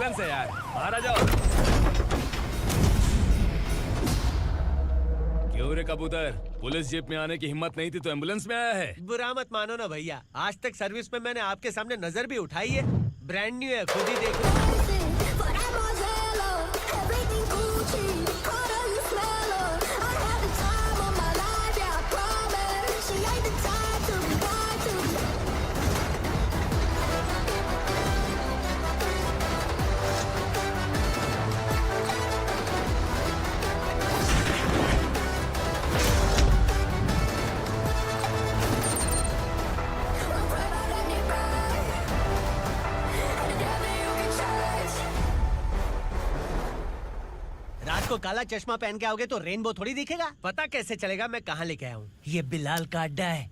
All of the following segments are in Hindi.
एम्बुलेंस है यार, बाहर आ जाओ। क्यों रे कबूतर, पुलिस जीप में आने की हिम्मत नहीं थी तो एम्बुलेंस में आया है? बुरा मत मानो ना भैया, आज तक सर्विस में मैंने आपके सामने नजर भी उठाई है। ब्रांड न्यू है, खुद ही देखो। रात को काला चश्मा पहन के आओगे तो रेनबो थोड़ी दिखेगा। पता कैसे चलेगा मैं कहाँ लेके आया हूँ? ये बिलाल का अड्डा है।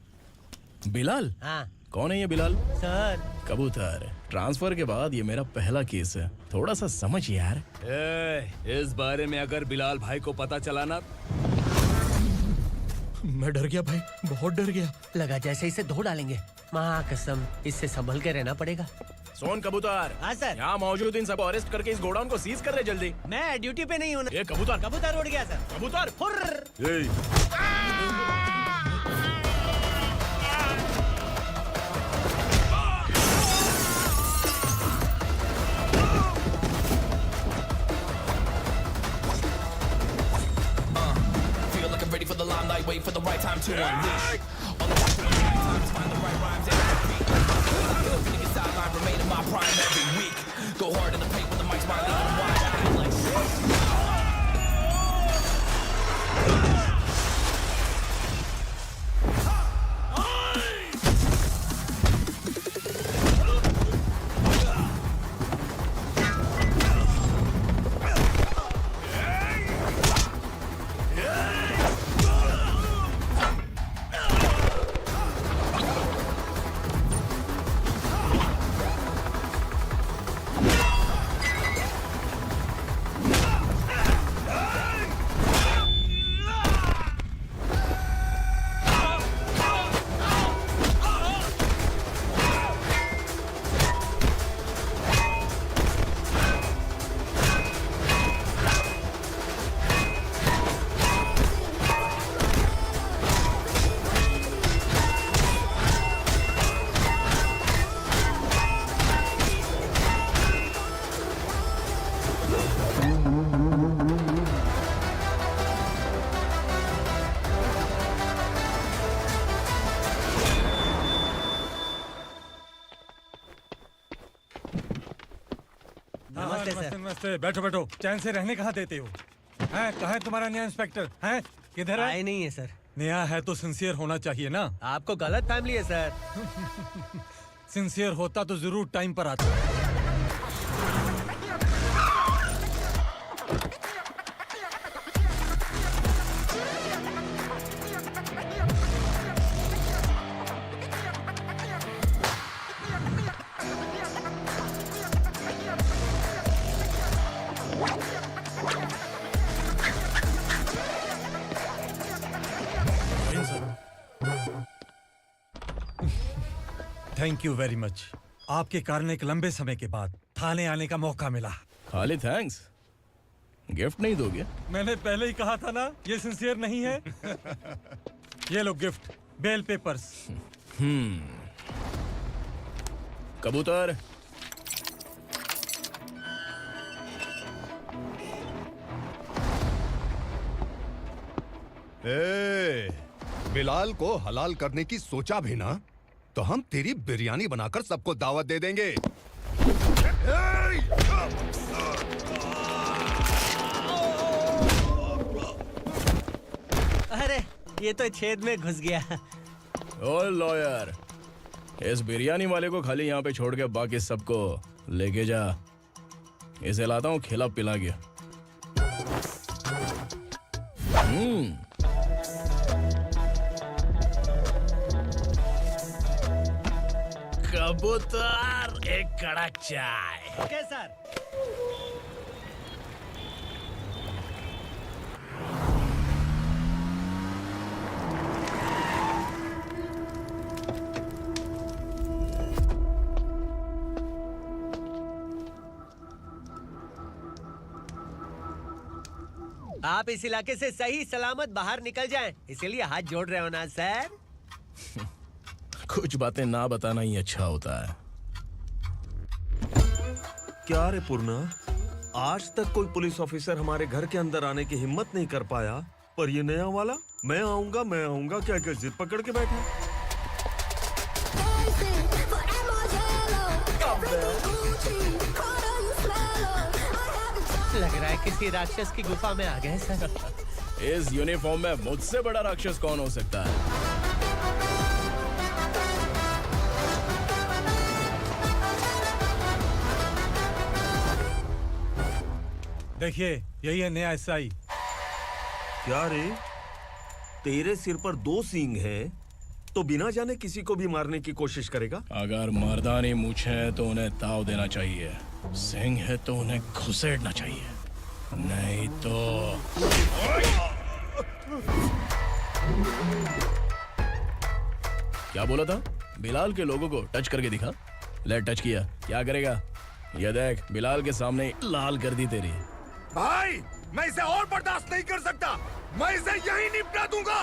बिलाल? हाँ कौन है ये बिलाल? सर। कबूतर, ट्रांसफर के बाद ये मेरा पहला केस है, थोड़ा सा समझ यार। इस बारे में अगर बिलाल भाई को पता चला ना। मैं डर गया भाई, बहुत डर गया। लगा जैसे इसे धो डालेंगे। माँ कसम, इससे संभल के रहना पड़ेगा। सोन कबूतर। हाँ सर। यहाँ मौजूद इन सबको अरेस्ट करके इस गोडाउन को सीज कर रहे जल्दी। मैं ड्यूटी पे नहीं हूँ। ये कबूतर। कबूतर उड़ गया सर। कबूतर। Feel like I'm ready for the limelight, wait for the right time to unleash. All I have to do is find the right rhymes and beat. Finna get sidelined, remain in my prime every week. Go hard in the paint when the mic's my lead and wide. I feel like नमस्ते, बैठो बैठो। चैन से रहने कहाँ देते हो? हैं, कहाँ है तुम्हारा नया इंस्पेक्टर? हैं, किधर है? आए नहीं है सर। नया है तो सिंसियर होना चाहिए ना। आपको गलत फैमिली है सर। सिंसियर होता तो जरूर टाइम पर आता। Thank you very much. आपके कारण एक लंबे समय के बाद थाने आने का मौका मिला। खाली थैंक्स, गिफ्ट नहीं दोगे? मैंने पहले ही कहा था ना, ये सिंसियर नहीं है। ये लो गिफ्ट, बेल पेपर्स। कबूतर। बिलाल को हलाल करने की सोचा भी ना, तो हम तेरी बिरयानी बनाकर सबको दावत दे देंगे। अरे ये तो छेद में घुस गया। ओ लॉयर, इस बिरयानी वाले को खाली यहाँ पे छोड़ के बाकी सबको लेके जा। इसे लाता हूँ खिला पिला के। कबूतर, एक कड़क चाय। Okay sir. आप इस इलाके से सही सलामत बाहर निकल जाएं, इसीलिए हाथ जोड़ रहे हो ना सर? कुछ बातें ना बताना ही अच्छा होता है। क्या रे पूर्णा, आज तक कोई पुलिस ऑफिसर हमारे घर के अंदर आने की हिम्मत नहीं कर पाया, पर ये नया वाला मैं आऊंगा क्या क्या जिद पकड़ के बैठा। लग रहा है किसी राक्षस की गुफा में आ गए सर। इस यूनिफॉर्म में मुझसे बड़ा राक्षस कौन हो सकता है? देखिए, यही है नया एसआई। क्या रे, तेरे सिर पर 2 सींग है तो बिना जाने किसी को भी मारने की कोशिश करेगा? अगर मर्दानी मूछें है तो उन्हें ताव देना चाहिए, सिंह है तो उन्हें घुसेड़ना चाहिए, नहीं तो। क्या बोला था? बिलाल के लोगों को टच करके दिखा। ले टच किया, क्या करेगा? ये देख, बिलाल के सामने ही लाल कर दी तेरी। भाई, मैं इसे और बर्दाश्त नहीं कर सकता। मैं इसे यहीं निपटा दूंगा।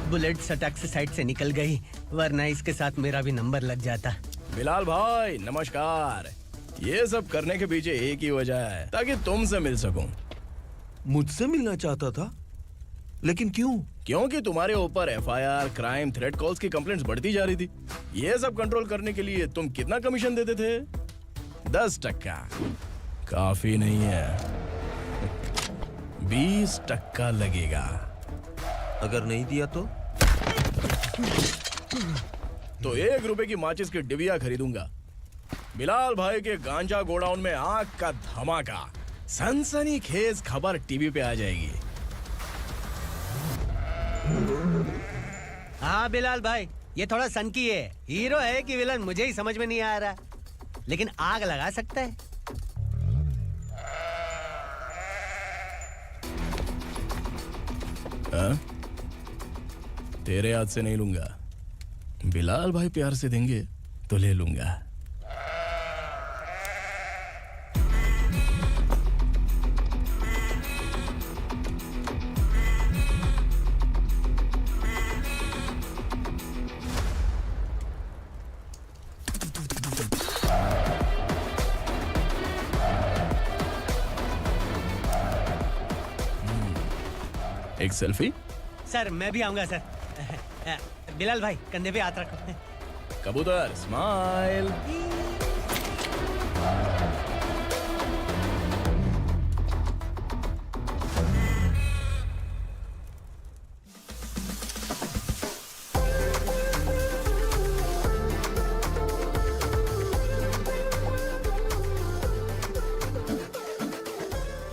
बुलेट सटक से साइड से निकल गई, वरना इसके साथ मेरा भी नंबर लग जाता। बिलाल भाई नमस्कार। ये सब करने के पीछे एक ही वजह है, ताकि तुमसे मिल सकूं। मुझसे मिलना चाहता था, लेकिन क्यों? क्योंकि तुम्हारे ऊपर एफआईआर, क्राइम, थ्रेट कॉल्स की कंप्लेंट्स बढ़ती जा रही थी। ये सब कंट्रोल करने के लिए तुम कितना कमीशन देते थे? 10%। काफी नहीं है, 20% लगेगा। अगर नहीं दिया तो 1 रुपए की माचिस की डिबिया खरीदूंगा। बिलाल भाई के गांजा गोडाउन में आग का धमाका, सनसनीखेज खबर टीवी पे आ जाएगी। हाँ बिलाल भाई, ये थोड़ा सनकी है। हीरो है कि विलन मुझे ही समझ में नहीं आ रहा, लेकिन आग लगा सकता है। तेरे हाथ से नहीं लूंगा, बिलाल भाई प्यार से देंगे तो ले लूंगा। एक सेल्फी? सर मैं भी आऊंगा सर। बिलाल भाई कंधे पे हाथ रखो। कबूतर स्माइल।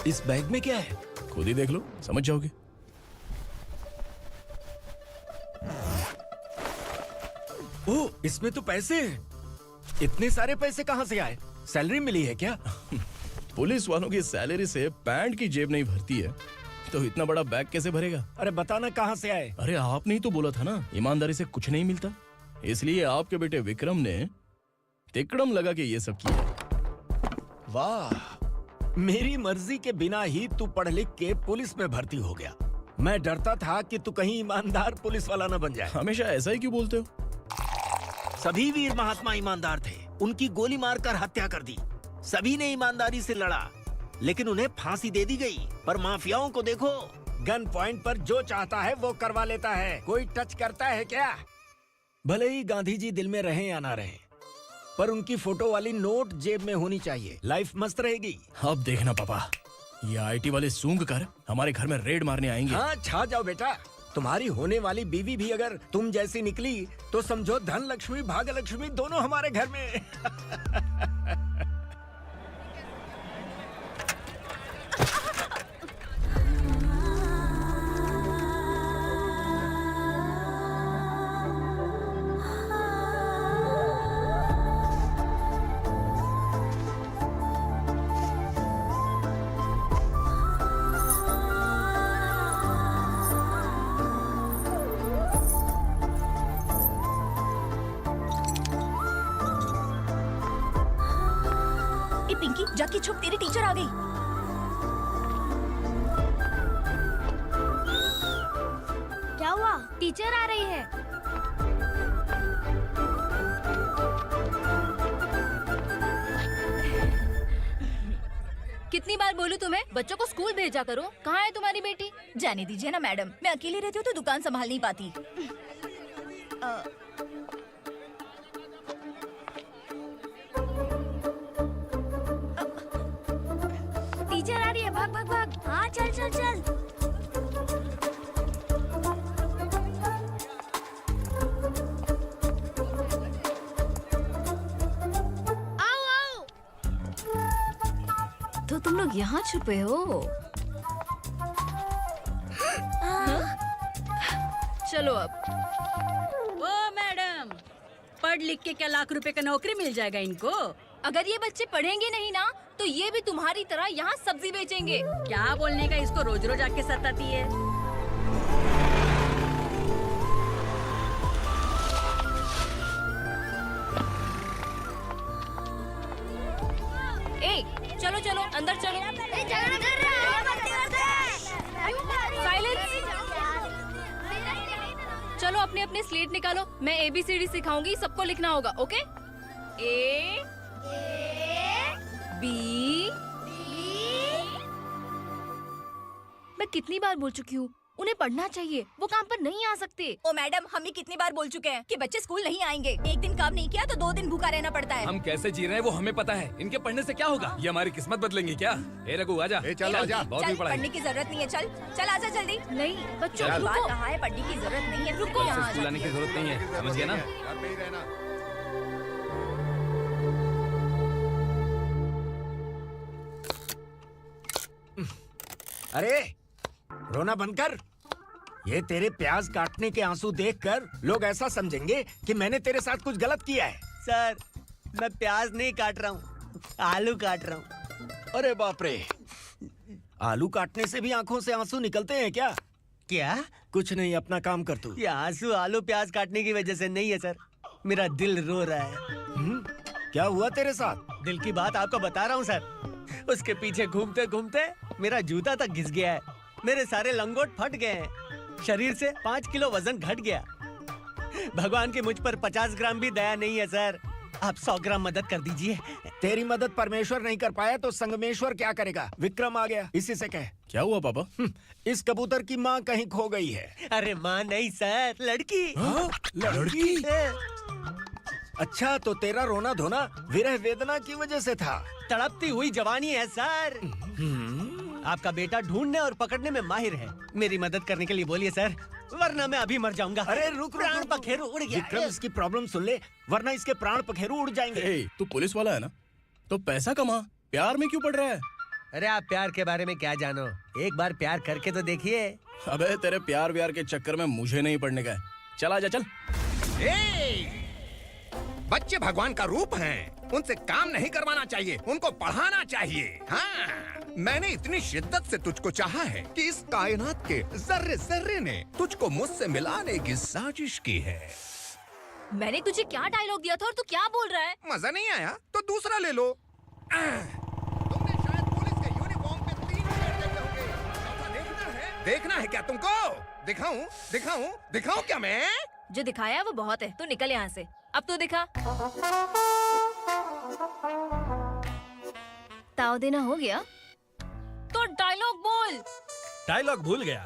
इस बैग में क्या है? खुद ही देख लो, समझ जाओगे। ओह, इसमें तो पैसे हैं। इतने सारे पैसे कहाँ से आए? सैलरी मिली है क्या? पुलिस वालों की सैलरी से पैंट की जेब नहीं भरती है, तो इतना बड़ा बैग कैसे भरेगा? अरे बताना कहाँ से आए? अरे आपने ही तो बोला था ना, ईमानदारी से कुछ नहीं मिलता। इसलिए आपके बेटे विक्रम ने तिकड़म लगा के ये सब किया। वाह, मेरी मर्जी के बिना ही तू पढ़ लिख के पुलिस में भर्ती हो गया। मैं डरता था कि तू कहीं ईमानदार पुलिस वाला न बन जाए। हमेशा ऐसा ही क्यों बोलते हो? सभी वीर महात्मा ईमानदार थे, उनकी गोली मारकर हत्या कर दी। सभी ने ईमानदारी से लड़ा, लेकिन उन्हें फांसी दे दी गई। पर माफियाओं को देखो, गन पॉइंट पर जो चाहता है वो करवा लेता है। कोई टच करता है क्या? भले ही गांधी जी दिल में रहे या ना रहे, पर उनकी फोटो वाली नोट जेब में होनी चाहिए। लाइफ मस्त रहेगी। अब देखना पापा, ये आईटी वाले सूंघ कर हमारे घर में रेड मारने आएंगे। हाँ, छा जाओ बेटा। तुम्हारी होने वाली बीवी भी अगर तुम जैसी निकली तो समझो धन लक्ष्मी भाग्य लक्ष्मी दोनों हमारे घर में। जाके छुप, तेरी टीचर आ गई। क्या हुआ? टीचर आ रही है। कितनी बार बोलूं तुम्हें, बच्चों को स्कूल भेजा करो। कहाँ है तुम्हारी बेटी? जाने दीजिए ना मैडम, मैं अकेली रहती हूँ तो दुकान संभाल नहीं पाती। टीचर आ रही है, भाग भाग भाग। हाँ चल चल चल। आओ आओ। तो तुम लोग यहाँ छुपे हो? चलो अब। ओ मैडम, पढ़ लिख के क्या लाख रुपए का नौकरी मिल जाएगा इनको? अगर ये बच्चे पढ़ेंगे नहीं ना तो ये भी तुम्हारी तरह यहाँ सब्जी बेचेंगे। क्या बोलने का, इसको रोज रोज आके सताती है। ए, चलो चलो अंदर चलो। साइलेंस। चलो अपने अपने स्लेट निकालो, मैं ABCD सिखाऊंगी, सबको लिखना होगा। ओके? A B। मैं कितनी बार बोल चुकी हूँ, उन्हें पढ़ना चाहिए, वो काम पर नहीं आ सकते। ओ मैडम, हम भी कितनी बार बोल चुके हैं कि बच्चे स्कूल नहीं आएंगे। एक दिन काम नहीं किया तो 2 दिन भूखा रहना पड़ता है। हम कैसे जी रहे हैं वो हमें पता है, इनके पढ़ने से क्या होगा? ये हमारी किस्मत बदलेंगे क्या? ए रघु आजा। चल आजा। बहुत भी पढ़ाई। पढ़ने की जरूरत नहीं है, चल चल आजा जल्दी। नहीं बच्चों चल। की बात कहाँ है, पढ़ने की जरूरत नहीं है, रुको यहाँ। स्कूल आने की जरूरत नहीं है, समझ गया ना? घर में ही रहना। अरे रोना बंद कर। ये तेरे प्याज काटने के आंसू देखकर लोग ऐसा समझेंगे कि मैंने तेरे साथ कुछ गलत किया है। सर, मैं प्याज नहीं काट रहा हूँ, आलू काट रहा हूँ। अरे बाप रे, आलू काटने से भी आंखों से आंसू निकलते हैं क्या? क्या? कुछ नहीं, अपना काम कर तू। ये आंसू आलू प्याज काटने की वजह से नहीं है सर, मेरा दिल रो रहा है। क्या हुआ तेरे साथ? दिल की बात आपको बता रहा हूँ सर। उसके पीछे घूमते घूमते मेरा जूता तक घिस गया है, मेरे सारे लंगोट फट गए हैं, शरीर से 5 किलो वजन घट गया। भगवान की मुझ पर 50 ग्राम भी दया नहीं है सर, आप 100 ग्राम मदद कर दीजिए। तेरी मदद परमेश्वर नहीं कर पाया तो संगमेश्वर क्या करेगा? विक्रम आ गया, इसी से कह। क्या हुआ पापा? इस कबूतर की माँ कहीं खो गई है। अरे माँ नहीं सर, लड़की। लड़की? अच्छा, तो तेरा रोना धोना विरह वेदना की वजह से था। तड़पती हुई जवानी है सर। आपका बेटा ढूंढने और पकड़ने में माहिर है, मेरी मदद करने के लिए बोलिए सर, वरना मैं अभी मर जाऊंगा। अरे रुक, प्राण पखेरु उड़ गया। विक्रम, इसकी प्रॉब्लम सुन ले, वरना इसके प्राण पखेरु उड़ जाएंगे। ए, तू पुलिस वाला है ना, तो पैसा कमा, प्यार में क्यों पड़ रहा है? अरे आप प्यार के बारे में क्या जानो, एक बार प्यार करके तो देखिए। अबे तेरे प्यार व्यार के चक्कर में मुझे नहीं पड़ने का है। चल आजा चल। बच्चे भगवान का रूप हैं, उनसे काम नहीं करवाना चाहिए, उनको पढ़ाना चाहिए। हाँ, मैंने इतनी शिद्दत से तुझको चाहा है कि इस कायनात के जर्रे जर्रे ने तुझको मुझसे मिलाने की साजिश की है। मैंने तुझे क्या डायलॉग दिया था और तू क्या बोल रहा है? मजा नहीं आया तो दूसरा ले लो। तुमने शायद पुलिस के यूनिफॉर्म पे 3 शेर देखे होंगे। ऐसा देखना है क्या तुमको? दिखाऊं दिखाऊं दिखाऊं क्या मैं? जो दिखाया वो बहुत है, तू निकल यहाँ से। अब तो दिखा। ताव देना हो गया तो डायलॉग बोल। डायलॉग भूल गया।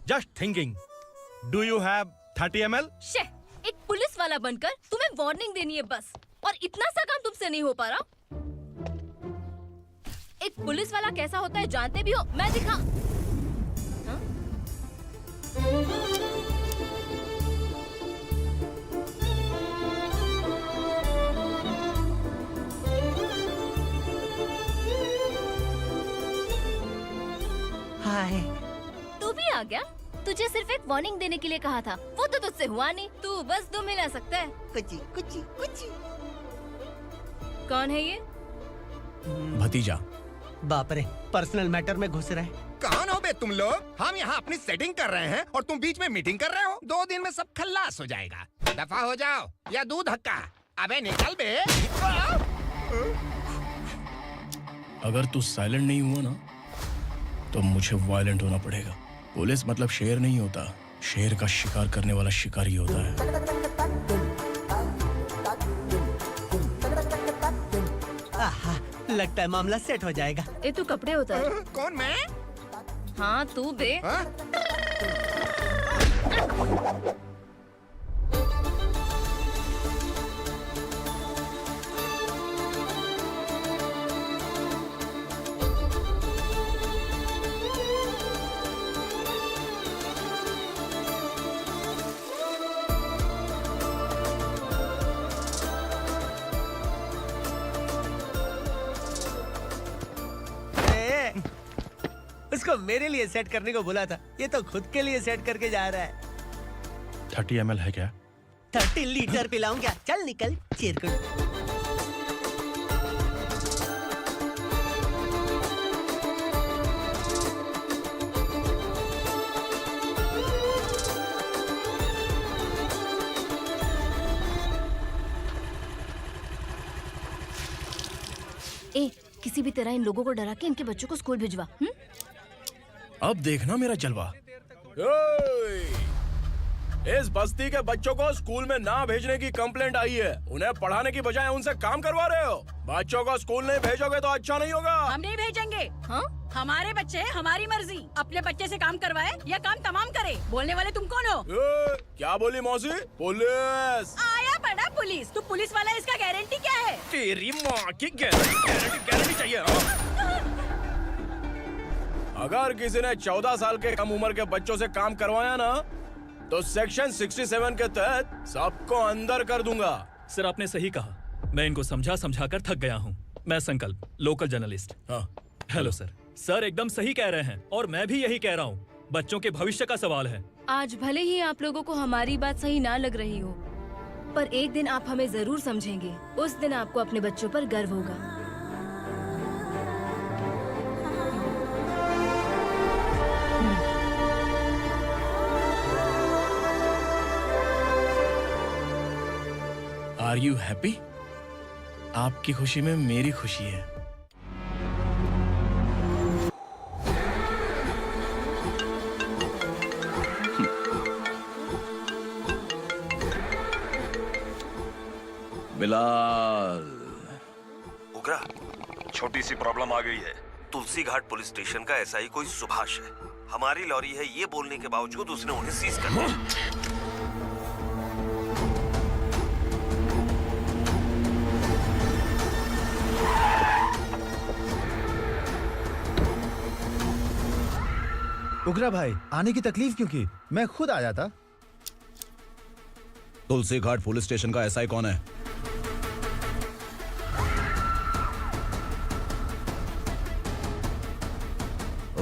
Just thinking, do you have 30 ml? शे, एक पुलिस वाला बनकर तुम्हें वार्निंग देनी है बस, और इतना सा काम तुमसे नहीं हो पा रहा। एक पुलिस वाला कैसा होता है जानते भी हो? मैं दिखा। हाँ? हाय। तू भी आ गया? तुझे सिर्फ एक वार्निंग देने के लिए कहा था, वो तो तुझसे हुआ नहीं। तू बस दुम हिला सकता है। कुची कुची कुची। कौन है ये? भतीजा। बाप रे, पर्सनल मैटर में घुस रहे। कौन हो बे तुम लोग? हम यहाँ अपनी सेटिंग कर रहे हैं और तुम बीच में मीटिंग कर रहे हो। 2 दिन में सब खल्लास हो जाएगा। दफा हो जाओ या दूध हक्का। अबे निकल बे। अगर तू साइलेंट नहीं हुआ ना तो मुझे वायलेंट होना पड़ेगा। पुलिस मतलब शेर नहीं होता, शेर का शिकार करने वाला शिकारी होता है। आहा, लगता है मामला सेट हो जाएगा। ए तू कपड़े उतार। कौन मैं? हाँ तू बे। हाँ? ए, उसको मेरे लिए सेट करने को बोला था, ये तो खुद के लिए सेट करके जा रहा है। 30 ml है क्या? 30 लीटर पिलाऊं क्या? चल निकल चिरकुट। ए किसी भी तरह इन लोगों को डरा के इनके बच्चों को स्कूल भिजवा। अब देखना मेरा जलवा। इस बस्ती के बच्चों को स्कूल में ना भेजने की कंप्लेंट आई है। उन्हें पढ़ाने की बजाय उनसे काम करवा रहे हो। बच्चों को स्कूल नहीं भेजोगे तो अच्छा नहीं होगा। हम नहीं भेजेंगे। हाँ हमारे बच्चे हमारी मर्जी। अपने बच्चे से काम करवाए या काम तमाम करे। बोलने वाले तुम कौन हो? क्या बोली मौसी? पुलिस आया पड़ा पुलिस। तू पुलिस वाला, इसका गारंटी क्या है? तेरी माँ की गारंटी चाहिए। अगर किसी ने 14 साल के कम उम्र के बच्चों से काम करवाया ना तो सेक्शन 67 के तहत सबको अंदर कर दूंगा। सर आपने सही कहा। मैं इनको समझा कर थक गया हूँ। मैं संकल्प, लोकल जर्नलिस्ट। हाँ हेलो सर। सर एकदम सही कह रहे हैं और मैं भी यही कह रहा हूँ। बच्चों के भविष्य का सवाल है। आज भले ही आप लोगों को हमारी बात सही ना लग रही हो, पर एक दिन आप हमें जरूर समझेंगे। उस दिन आपको अपने बच्चों पर गर्व होगा। Are you happy? आपकी खुशी में मेरी खुशी है। बिलाल, उगरा, छोटी सी प्रॉब्लम आ गई है। तुलसी घाट पुलिस स्टेशन का एसआई कोई सुभाष है। हमारी लॉरी है ये बोलने के बावजूद उसने उन्हें सीज कर दिया। उगरा भाई, आने की तकलीफ क्यों की? मैं खुद आ जाता। तुलसी घाट पुलिस स्टेशन का एसआई कौन है?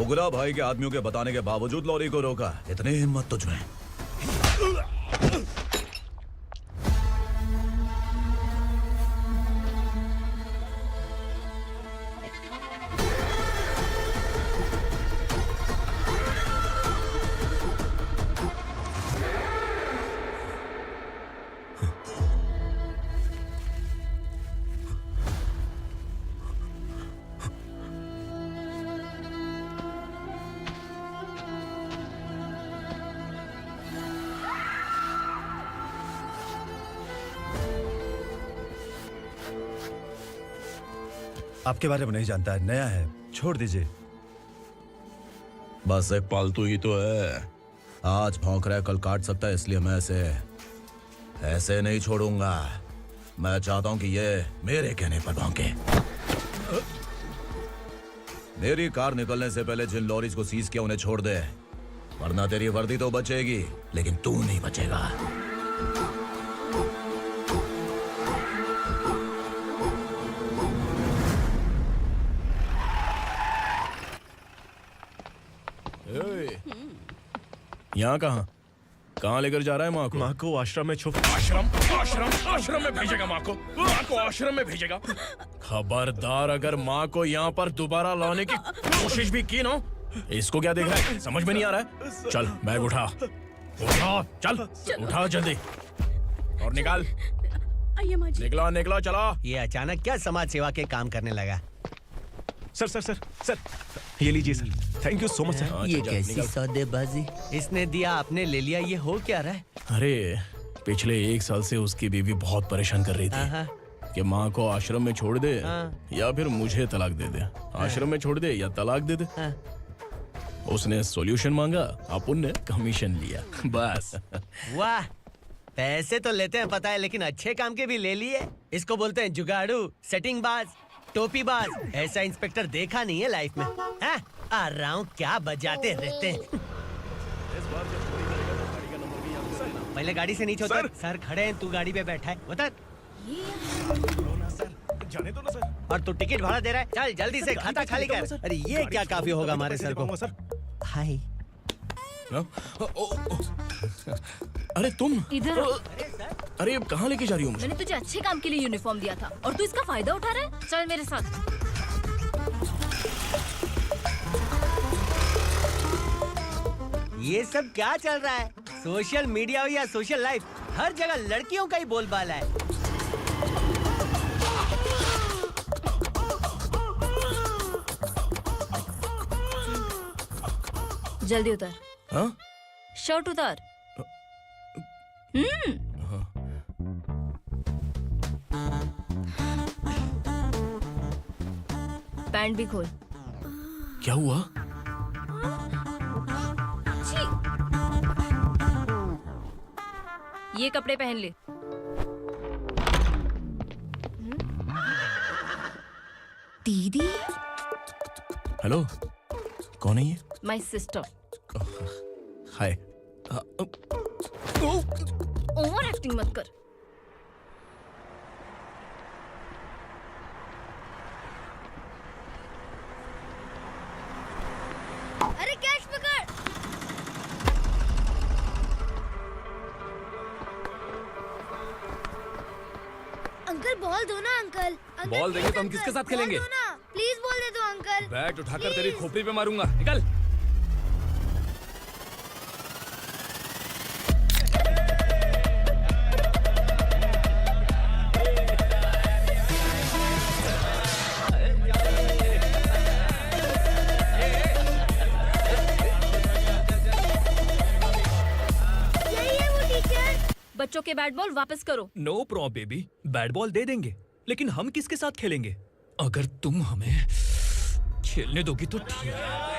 उगरा भाई के आदमियों के बताने के बावजूद लॉरी को रोका। इतनी हिम्मत तुझमें? आपके बारे में नहीं जानता है, नया है, छोड़ दीजिए। बस एक पालतू ही तो है। आज भौंक रहा है, कल काट सकता है, इसलिए मैं ऐसे नहीं छोड़ूंगा। मैं चाहता हूं कि ये मेरे कहने पर भौंके। मेरी कार निकलने से पहले जिन लॉरीज को सीज किया उन्हें छोड़ दे, वरना तेरी वर्दी तो बचेगी लेकिन तू नहीं बचेगा। यहाँ कहाँ लेकर जा रहा है माँ को? माँ को आश्रम में छुप। आश्रम में भेजेगा माँ को आश्रम में भेजेगा। खबरदार, अगर माँ को यहाँ पर दोबारा लाने की कोशिश भी की ना, इसको क्या देख रहा है? समझ में नहीं आ रहा है? चल बैग उठा, चल उठा जल्दी और निकाल। आइए माँ जी। निकला चला। ये अचानक क्या समाज सेवा के काम करने लगा? सर सर सर सर ये लीजिए sir, thank you so much sir. ये कैसी सौदेबाजी? इसने दिया, आपने ले लिया, ये हो क्या रहा है? अरे पिछले 1 साल से उसकी बीवी बहुत परेशान कर रही थी कि माँ को आश्रम में छोड़ दे या फिर मुझे तलाक दे दे, आश्रम में छोड़ दे या तलाक दे दे। उसने सॉल्यूशन मांगा, अपन ने कमीशन लिया, बस। वाह, पैसे तो लेते हैं पता है, लेकिन अच्छे काम के भी ले लिए। इसको बोलते हैं जुगाड़ू, सेटिंग बाज, टोपी बाज। ऐसा इंस्पेक्टर देखा नहीं है लाइफ में। हाँ? आ रहा हूँ, क्या बजाते रहते हैं। पहले गाड़ी से नीचे उतर। सर खड़े हैं, तू गाड़ी पे बैठा है, उतर। जाने दो ना सर। और तू टिकट भाड़ा दे रहा है, चल जल्दी से खाता खाली कर। अरे ये क्या काफी होगा हमारे सर को। हाय। अरे तुम इधर। अरे अब कहाँ लेके जा रही हो मुझे? मैंने तुझे अच्छे काम के लिए यूनिफॉर्म दिया था और तू इसका फायदा उठा रहा है। चल मेरे साथ। ये सब क्या चल रहा है? सोशल मीडिया हो या सोशल लाइफ, हर जगह लड़कियों का ही बोलबाला है। जल्दी उतर। हाँ? शर्ट उतार। पैंट भी खोल। क्या हुआ? छी। ये कपड़े पहन ले। दीदी। हेलो, कौन है ये? My sister. Hi. Over acting मत कर। अरे कैश पकड़। अंकल बॉल दो ना अंकल। बॉल देंगे तो हम किसके साथ खेलेंगे? प्लीज बॉल दे दो अंकल। बैट उठाकर तेरी खोपड़ी पे मारूंगा, निकल। बच्चों के बैट बॉल वापस करो। No problem baby, bat ball दे देंगे, लेकिन हम किसके साथ खेलेंगे? अगर तुम हमें खेलने दोगी तो ठीक है।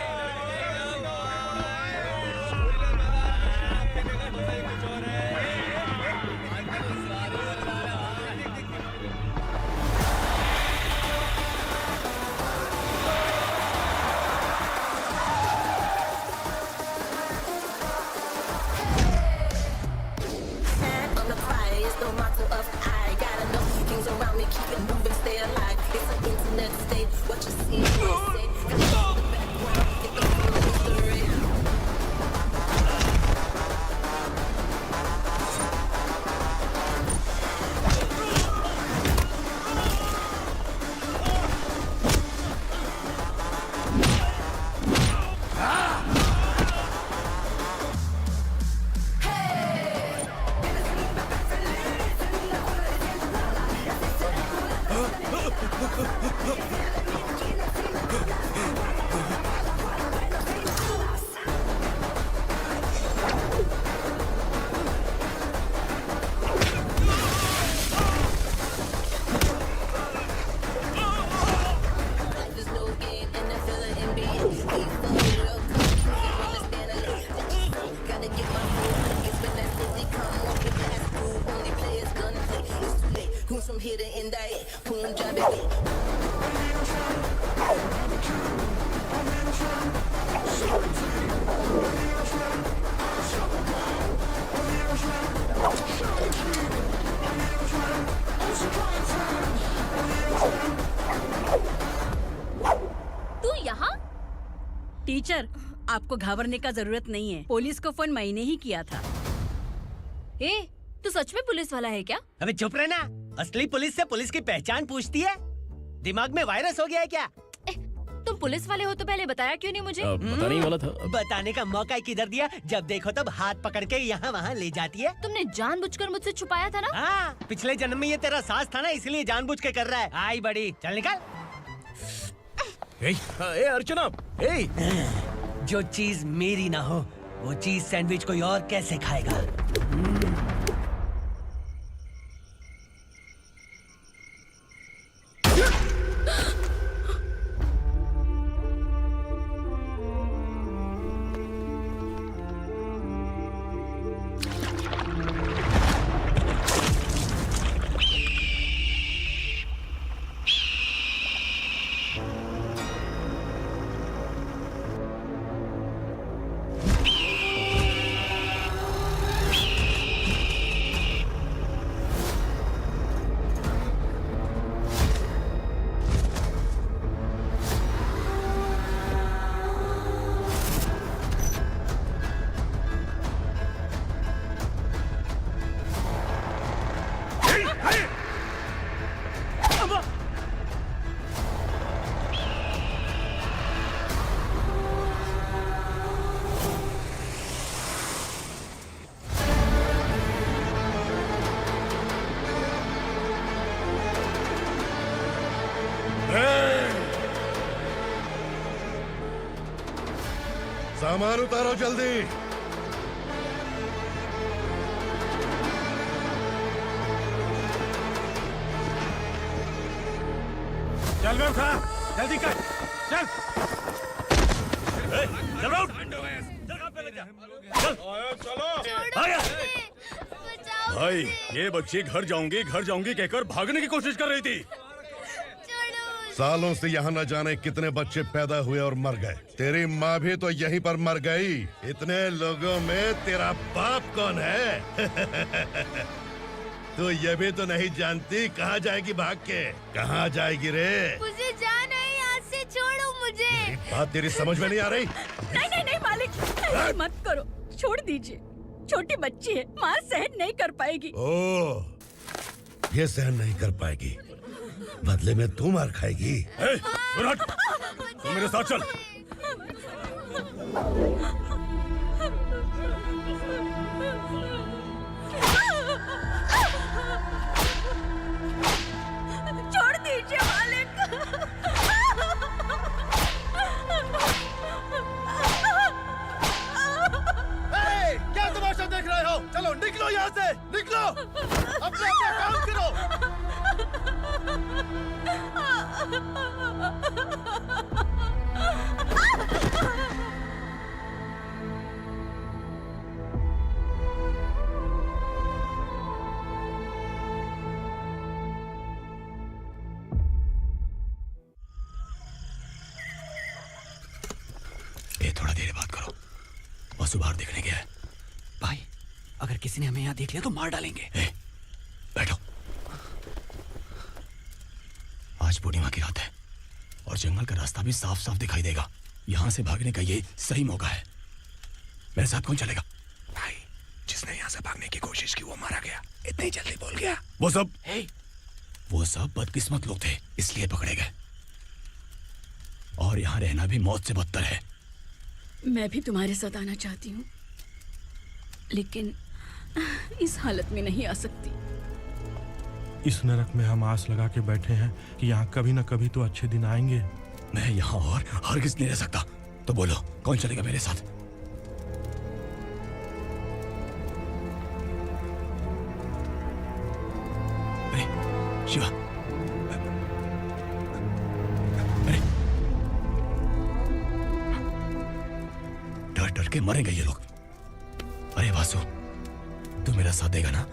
टीचर, आपको घबराने का जरूरत नहीं है। पुलिस को फोन मैंने ही किया था। ए, तू सच में पुलिस वाला है क्या? अबे चुप रहना। असली पुलिस से पुलिस की पहचान पूछती है? दिमाग में वायरस हो गया है क्या? तुम पुलिस वाले हो तो पहले बताया क्यों नहीं मुझे? बताने ही वाला था। बताने का मौका किधर दिया? जब देखो तब हाथ पकड़ के यहाँ वहाँ ले जाती है। तुमने जानबूझकर मुझसे छुपाया था ना? हाँ, पिछले जन्म में ये तेरा सास था ना, इसलिए जानबूझ के कर रहा है। आई बड़ी, चल निकल। ए अर्चना, ए जो चीज मेरी ना हो वो चीज सैंडविच कोई और कैसे खाएगा? सामान उतारो जल्दी। चल बे उठा, जल्दी कर, चल। चल राउंड, चलो। भाई ये बच्ची घर जाऊंगी कहकर भागने की कोशिश कर रही थी। सालों से यहाँ न जाने कितने बच्चे पैदा हुए और मर गए। तेरी माँ भी तो यहीं पर मर गई। इतने लोगों में तेरा बाप कौन है? तू ये भी तो नहीं जानती कहाँ जाएगी भाग के? कहाँ जाएगी रे? मुझे जाना है यहाँ से, छोड़ो मुझे। बात तेरी समझ में नहीं आ रही? नहीं मालिक, ऐसे मत करो, छोड़ दीजिए। छोटी बच्ची है, मार सहन नहीं कर पाएगी। ओह, ये सहन नहीं कर पाएगी, बदले में तू मार खाएगी। तू मेरे साथ चल। छोड़ दीजिए मालिक। क्या तमाशा देख रहे हो? चलो निकलो यहाँ से, निकलो। अपना काम करो। ये थोड़ा देर बात करो, वसु बाहर देखने गया है। भाई अगर किसी ने हमें यहाँ देख लिया तो मार डालेंगे। बैठो। आज पूर्णिमा की रात है और जंगल का रास्ता भी साफ साफ दिखाई देगा। यहाँ से भागने का ये सही मौका है। मेरे साथ कौन चलेगा? भाई जिसने यहाँ से भागने की कोशिश की वो मारा गया। इतनी जल्दी बोल गया। वो सब बदकिस्मत लोग थे, इसलिए पकड़े गए। और यहाँ रहना भी मौत से बदतर है। मैं भी तुम्हारे साथ आना चाहती हूँ, लेकिन इस हालत में नहीं आ सकती। इस नरक में हम आस लगा के बैठे हैं कि यहाँ कभी न कभी तो अच्छे दिन आएंगे। मैं यहाँ और हरगिज़ नहीं रह सकता। तो बोलो कौन चलेगा मेरे साथ? अरे शिवा, अरे डर डर के मरेंगे ये लोग। अरे वासु, तू मेरा साथ देगा ना?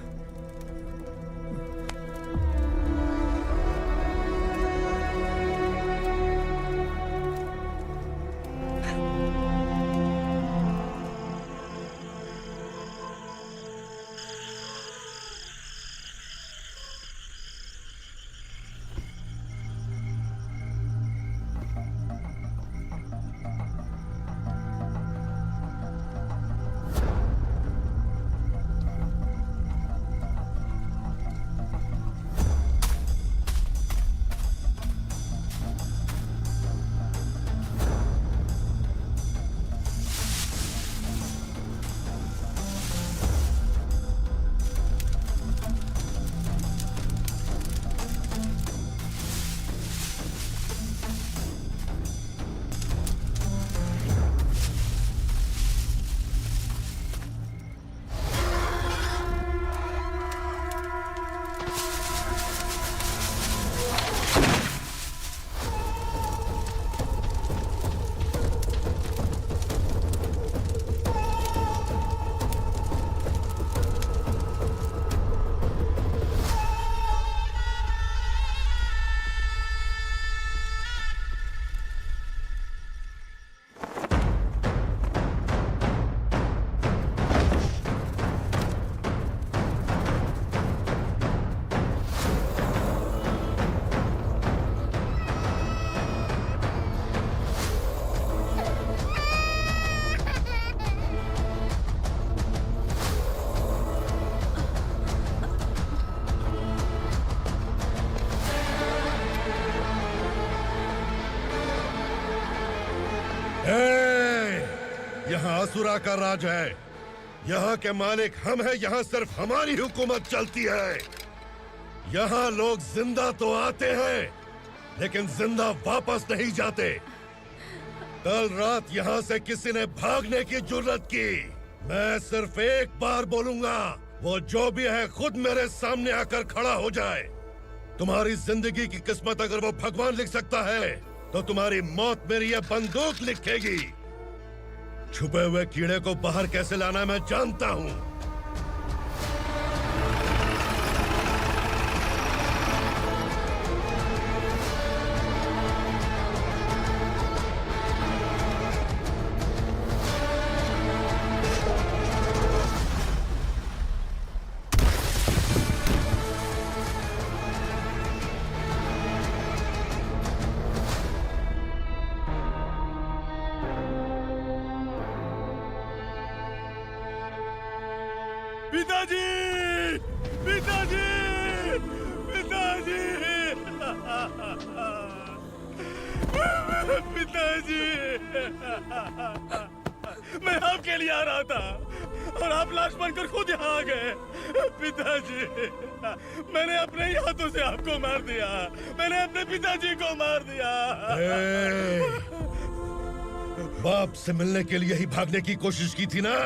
बेसुरा का राज है। यहाँ के मालिक हम हैं, यहाँ सिर्फ हमारी हुकूमत चलती है। यहाँ लोग जिंदा तो आते हैं, लेकिन जिंदा वापस नहीं जाते। कल रात यहाँ से किसी ने भागने की जुर्रत की, मैं सिर्फ एक बार बोलूंगा, वो जो भी है खुद मेरे सामने आकर खड़ा हो जाए। तुम्हारी जिंदगी की किस्मत अगर वो भगवान लिख सकता है, तो तुम्हारी मौत मेरी ये बंदूक लिखेगी। छुपे हुए कीड़े को बाहर कैसे लाना मैं जानता हूँ। पिताजी, पिताजी, पिताजी, पिताजी, मैं आपके लिए आ रहा था और आप लाश बनकर खुद यहाँ आ गए। पिताजी, मैंने अपने ही हाथों से आपको मार दिया। मैंने अपने पिताजी को मार दिया। बाप से मिलने के लिए ही भागने की कोशिश की थी ना?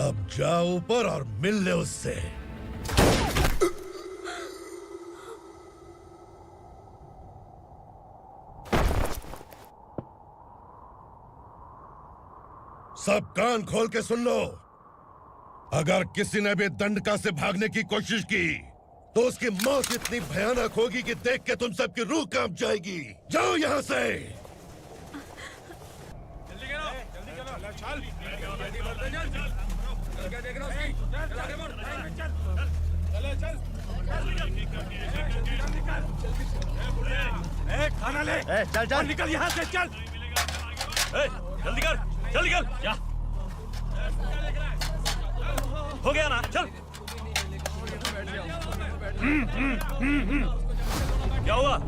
अब जाओ ऊपर और मिल ले उससे। सब कान खोल के सुन लो। अगर किसी ने भी दंडका से भागने की कोशिश की, तो उसकी मौत इतनी भयानक होगी कि देख के तुम सबकी रूह कांप जाएगी। जाओ यहाँ से। खाना ले। चल चल निकल यहाँ से, चल। जल्दी कर, जल्दी कर। जा। हो गया ना, चल। क्या हुआ?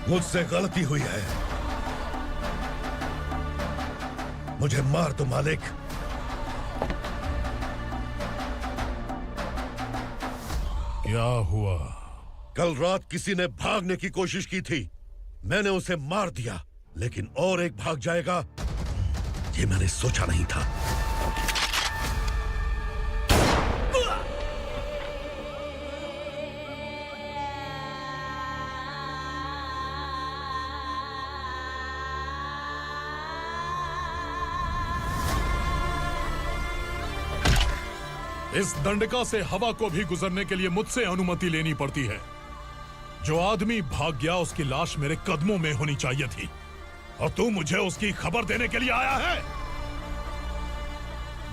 मुझसे गलती हुई है, मुझे मार दो मालिक। क्या हुआ? कल रात किसी ने भागने की कोशिश की थी, मैंने उसे मार दिया, लेकिन और एक भाग जाएगा, ये मैंने सोचा नहीं था। इस दंडका से हवा को भी गुजरने के लिए मुझसे अनुमति लेनी पड़ती है। जो आदमी भाग गया उसकी लाश मेरे कदमों में होनी चाहिए थी, और तू मुझे उसकी खबर देने के लिए आया है।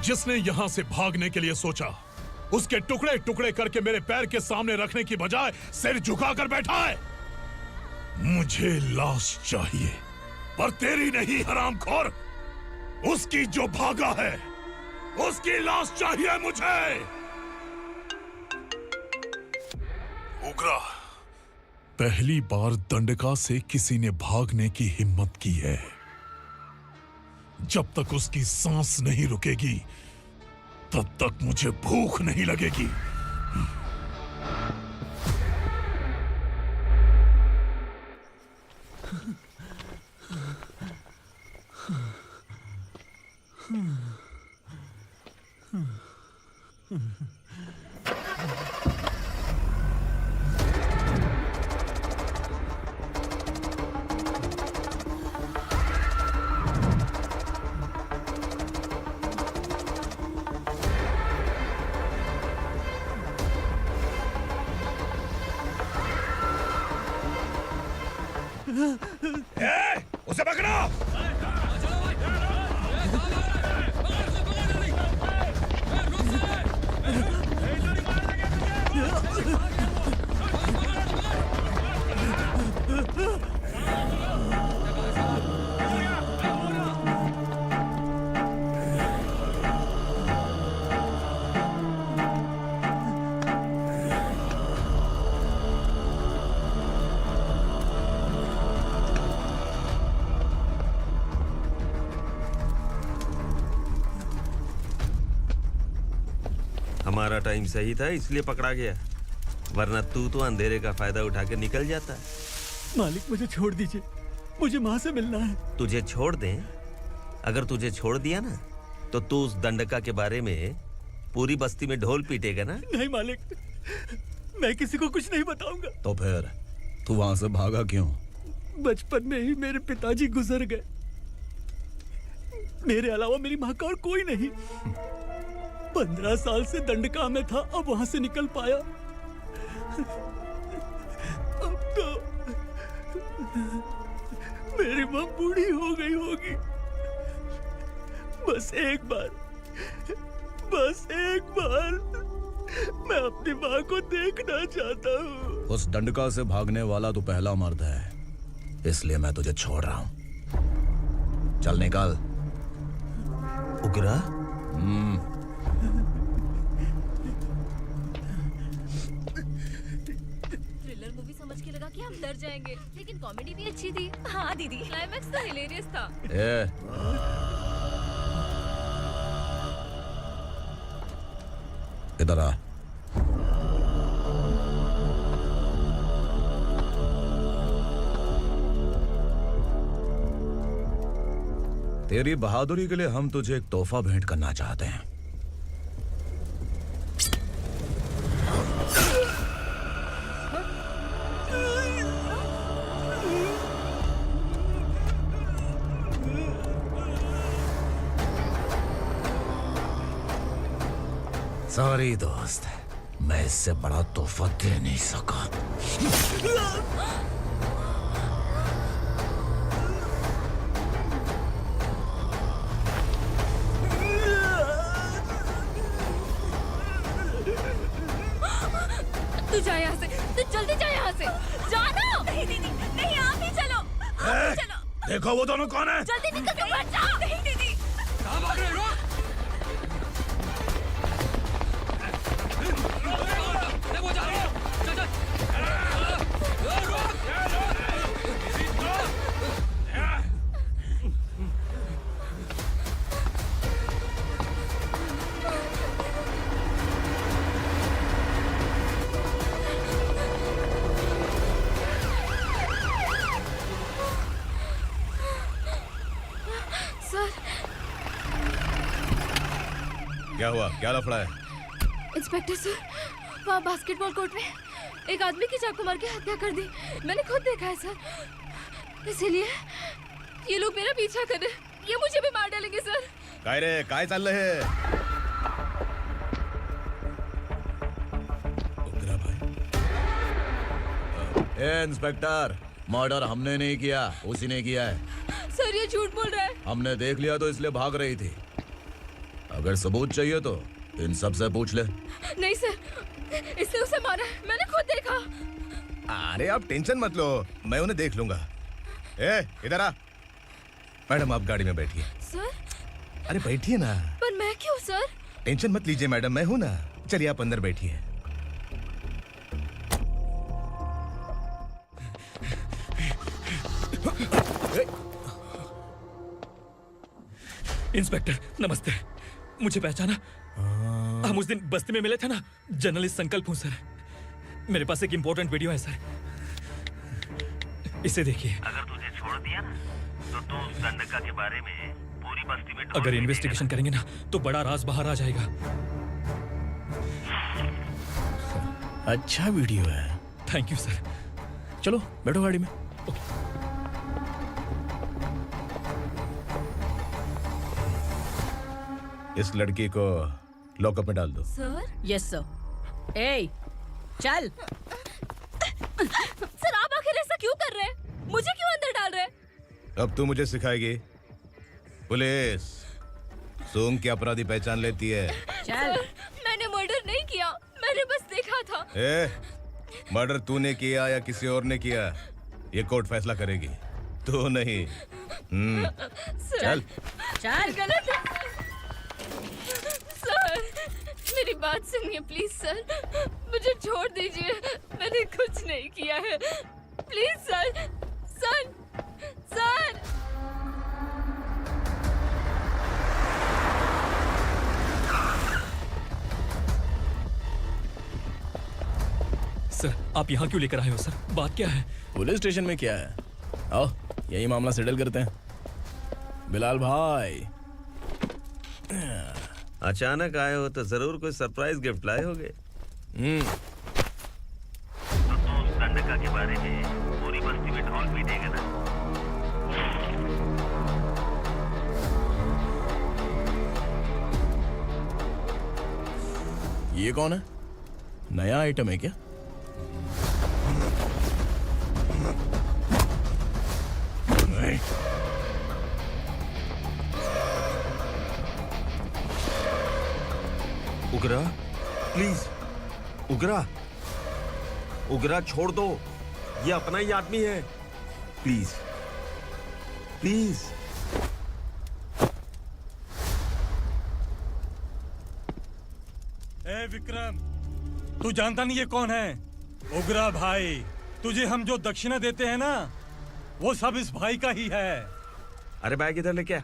जिसने यहां से भागने के लिए सोचा, उसके टुकड़े टुकड़े करके मेरे पैर के सामने रखने की बजाय सिर झुकाकर बैठा है। मुझे लाश चाहिए, पर तेरी नहीं हरामखोर, उसकी जो भागा है उसकी लाश चाहिए मुझे। उग्रा, पहली बार दंडका से किसी ने भागने की हिम्मत की है। जब तक उसकी सांस नहीं रुकेगी, तब तक मुझे भूख नहीं लगेगी। उसे पकड़ो। हमारा टाइम सही था इसलिए पकड़ा गया, वरना तू तो अंधेरे का फायदा उठा के निकल जाता। मालिक मुझे छोड़ दीजिए, मुझे माँ से मिलना है। तुझे छोड़ दें? अगर तुझे छोड़ दिया ना तो तू उस दंडका के बारे में पूरी बस्ती में ढोल पीटेगा ना। नहीं मालिक, मैं किसी को कुछ नहीं बताऊंगा। तो फिर तू वहां से भागा क्यों? बचपन में ही मेरे पिताजी गुजर गए, मेरे अलावा मेरी माँ का और कोई नहीं। 15 साल से दंडका में था, अब वहां से निकल पाया। अब तो मेरी माँ बूढ़ी हो गई होगी। बस एक बार मैं अपनी माँ को देखना चाहता हूँ। उस दंडका से भागने वाला तू पहला मर्द है, इसलिए मैं तुझे छोड़ रहा हूं। चल निकल। उग्रा? थ्रिलर मूवी समझ के लगा कि हम डर जाएंगे, लेकिन कॉमेडी भी अच्छी थी। हाँ दीदी, क्लाइमैक्स तो हिलेरियस था। इधर आ। तेरी बहादुरी के लिए हम तुझे एक तोहफा भेंट करना चाहते हैं। सॉरी दोस्त, मैं इससे बड़ा तोहफा दे नहीं सका। तू जा यहाँ से, तू जल्दी जा यहाँ से। जाना। नहीं दीदी, नहीं आप ही चलो, आप ही चलो। देखो वो दोनों कौन है? जल्दी निकल के मत जाओ। नहीं दीदी। कहाँ भाग रहे हो? वो जा रहे हो। चल चल। क्या हुआ? क्या लफड़ा है? इंस्पेक्टर सर, वहाँ बास्केटबॉल कोर्ट में एक आदमी की चाकू मार के हत्या कर दी। मैंने खुद देखा है सर, इसीलिए ये लोग मेरा पीछा कर रहे हैं। ये मुझे भी मार डालेंगे सर। काय रे, काय चल रहे हैं? उग्रा भाई। ए इंस्पेक्टर, मर्डर हमने नहीं किया, उसी ने किया है। सर ये झूठ बोल रहा है। हमने देख लिया तो इसलिए भाग रही थी। अगर सबूत चाहिए तो इन सब से पूछ ले। नहीं सर, इसने उसे मारा है, मैंने खुद देखा। अरे आप टेंशन मत लो, मैं उन्हें देख लूंगा। ए इधर आ। मैडम आप गाड़ी में बैठिए। सर? अरे बैठिए ना। पर मैं क्यों सर? टेंशन मत लीजिए मैडम, मैं हूं ना। चलिए आप अंदर बैठिए। इंस्पेक्टर नमस्ते, मुझे पहचाना? हम उस दिन बस्ती में मिले थे ना। जर्नलिस्ट संकल्प हूँ सर। मेरे पास एक इम्पोर्टेंट वीडियो है सर, इसे देखिए। अगर तुझे छोड़ दिया ना तो तू उस दंडका के बारे में पूरी बस्ती में अगर इन्वेस्टिगेशन करेंगे ना तो बड़ा राज बाहर आ जाएगा। अच्छा वीडियो है। Thank you sir. चलो बैठो गाड़ी में। इस लड़की को लॉकअप में डाल दो। सर? Yes sir. ए चल। सर आप आखिर ऐसा क्यों कर रहे हैं? मुझे क्यों अंदर डाल रहे हैं? अब तू मुझे सिखाएगी? पुलिस सूंघ के अपराधी पहचान लेती है। चल। मैंने मर्डर नहीं किया, मैंने बस देखा था। मर्डर तूने किया या किसी और ने किया, ये कोर्ट फैसला करेगी, तू नहीं। चल चल। गलत है सर। मेरी बात सुनिए प्लीज सर, मुझे छोड़ दीजिए, मैंने कुछ नहीं किया है। Please sir. Sir sir sir आप यहाँ क्यों लेकर आए हो सर? बात क्या है? पुलिस स्टेशन में क्या है? आओ यही मामला सेटल करते हैं। बिलाल भाई अचानक आए हो तो जरूर कोई सरप्राइज गिफ्ट लाए होगे। गंडका के बारे में पूरी बस्ती में ढोल पीटेगा ना। ये कौन है? नया आइटम है क्या? उगरा प्लीज, उगरा उगरा छोड़ दो, ये अपना ही आदमी है। Please please. ए विक्रम, तू जानता नहीं ये कौन है? उगरा भाई। तुझे हम जो दक्षिणा देते हैं ना, वो सब इस भाई का ही है। अरे बैग इधर लेके आ।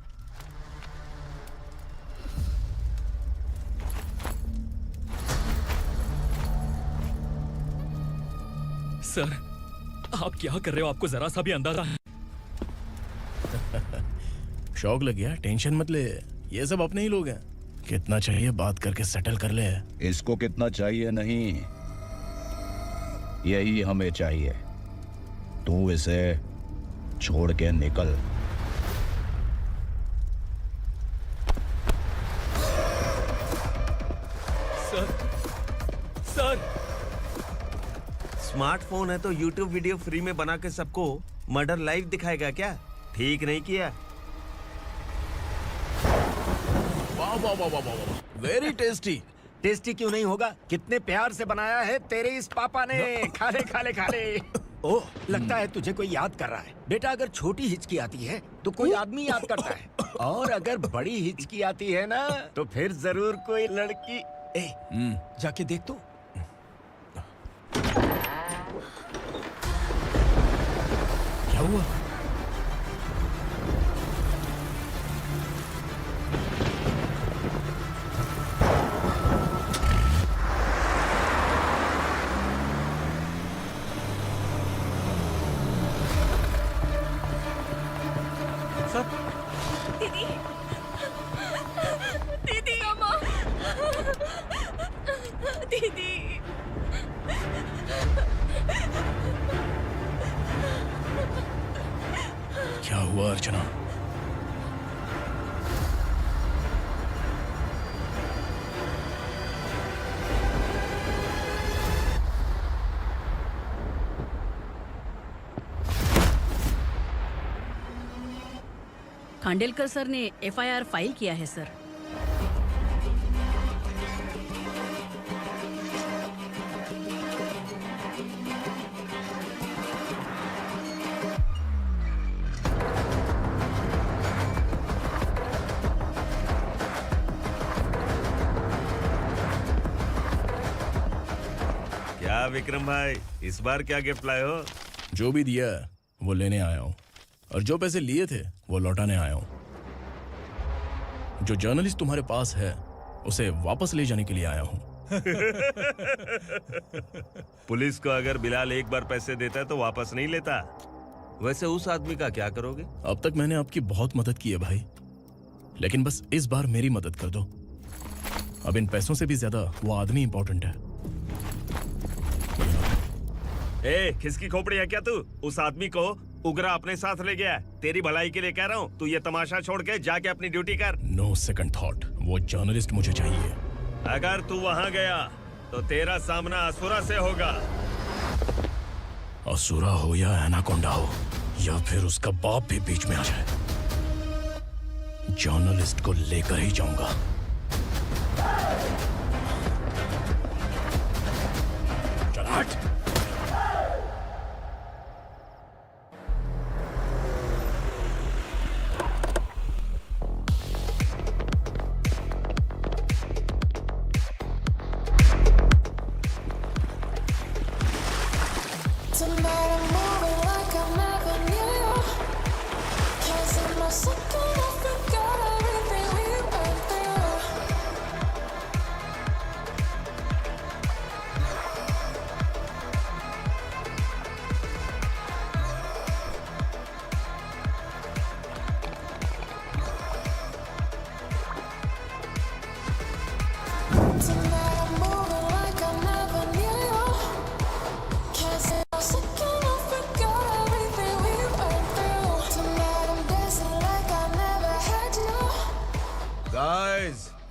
सर आप क्या कर रहे हो? आपको जरा सा भी अंदाजा है? शौक लग गया? टेंशन मत ले, ये सब अपने ही लोग हैं। कितना चाहिए बात करके सेटल कर ले। इसको कितना चाहिए नहीं, यही हमें चाहिए। तू इसे छोड़ के निकल। सर सर स्मार्टफोन है तो YouTube वीडियो फ्री में बना के सबको मर्डर लाइव दिखाएगा क्या? ठीक नहीं किया। वाह वाह वाह वाह वाह, वेरी टेस्टी। टेस्टी क्यों नहीं होगा? कितने प्यार से बनाया है तेरे इस पापा ने। खा ले खा ले खा ले। ओह, लगता है तुझे कोई याद कर रहा है। बेटा अगर छोटी हिचकी आती है तो कोई आदमी याद करता है, और अगर बड़ी हिचकी आती है ना तो फिर जरूर कोई लड़की। ए, जाके देख तो। क्या हुआ? दीदी दीदी अम्मा दीदी। क्या हुआ अर्चना? खांडेलकर सर ने एफआईआर फाइल किया है सर। क्या विक्रम भाई, इस बार क्या गिफ्ट लाए हो? जो भी दिया है वो लेने आया हूँ, और जो पैसे लिए थे वो लौटाने आया हूँ। जो जर्नलिस्ट तुम्हारे पास है उसे वापस ले जाने के लिए आया हूँ। पुलिस को अगर बिलाल एक बार पैसे देता है तो वापस नहीं लेता। वैसे उस आदमी का क्या करोगे? अब तक मैंने आपकी बहुत मदद की है भाई, लेकिन बस इस बार मेरी मदद कर दो। अब इन पैसों से भी ज्यादा वो आदमी इंपॉर्टेंट है। ए, किसकी खोपड़ी है क्या तू? उस आदमी को उगरा अपने साथ ले गया। तेरी भलाई के लिए कह रहा हूँ, तू ये तमाशा छोड़ के जाके अपनी ड्यूटी कर। नो सेकंड थॉट, वो जर्नलिस्ट मुझे चाहिए। अगर तू वहाँ गया तो तेरा सामना असुरा से होगा। असुरा हो या एनाकोंडा हो या फिर उसका बाप भी बीच में आ जाए, जर्नलिस्ट को लेकर ही जाऊंगा। चल हट।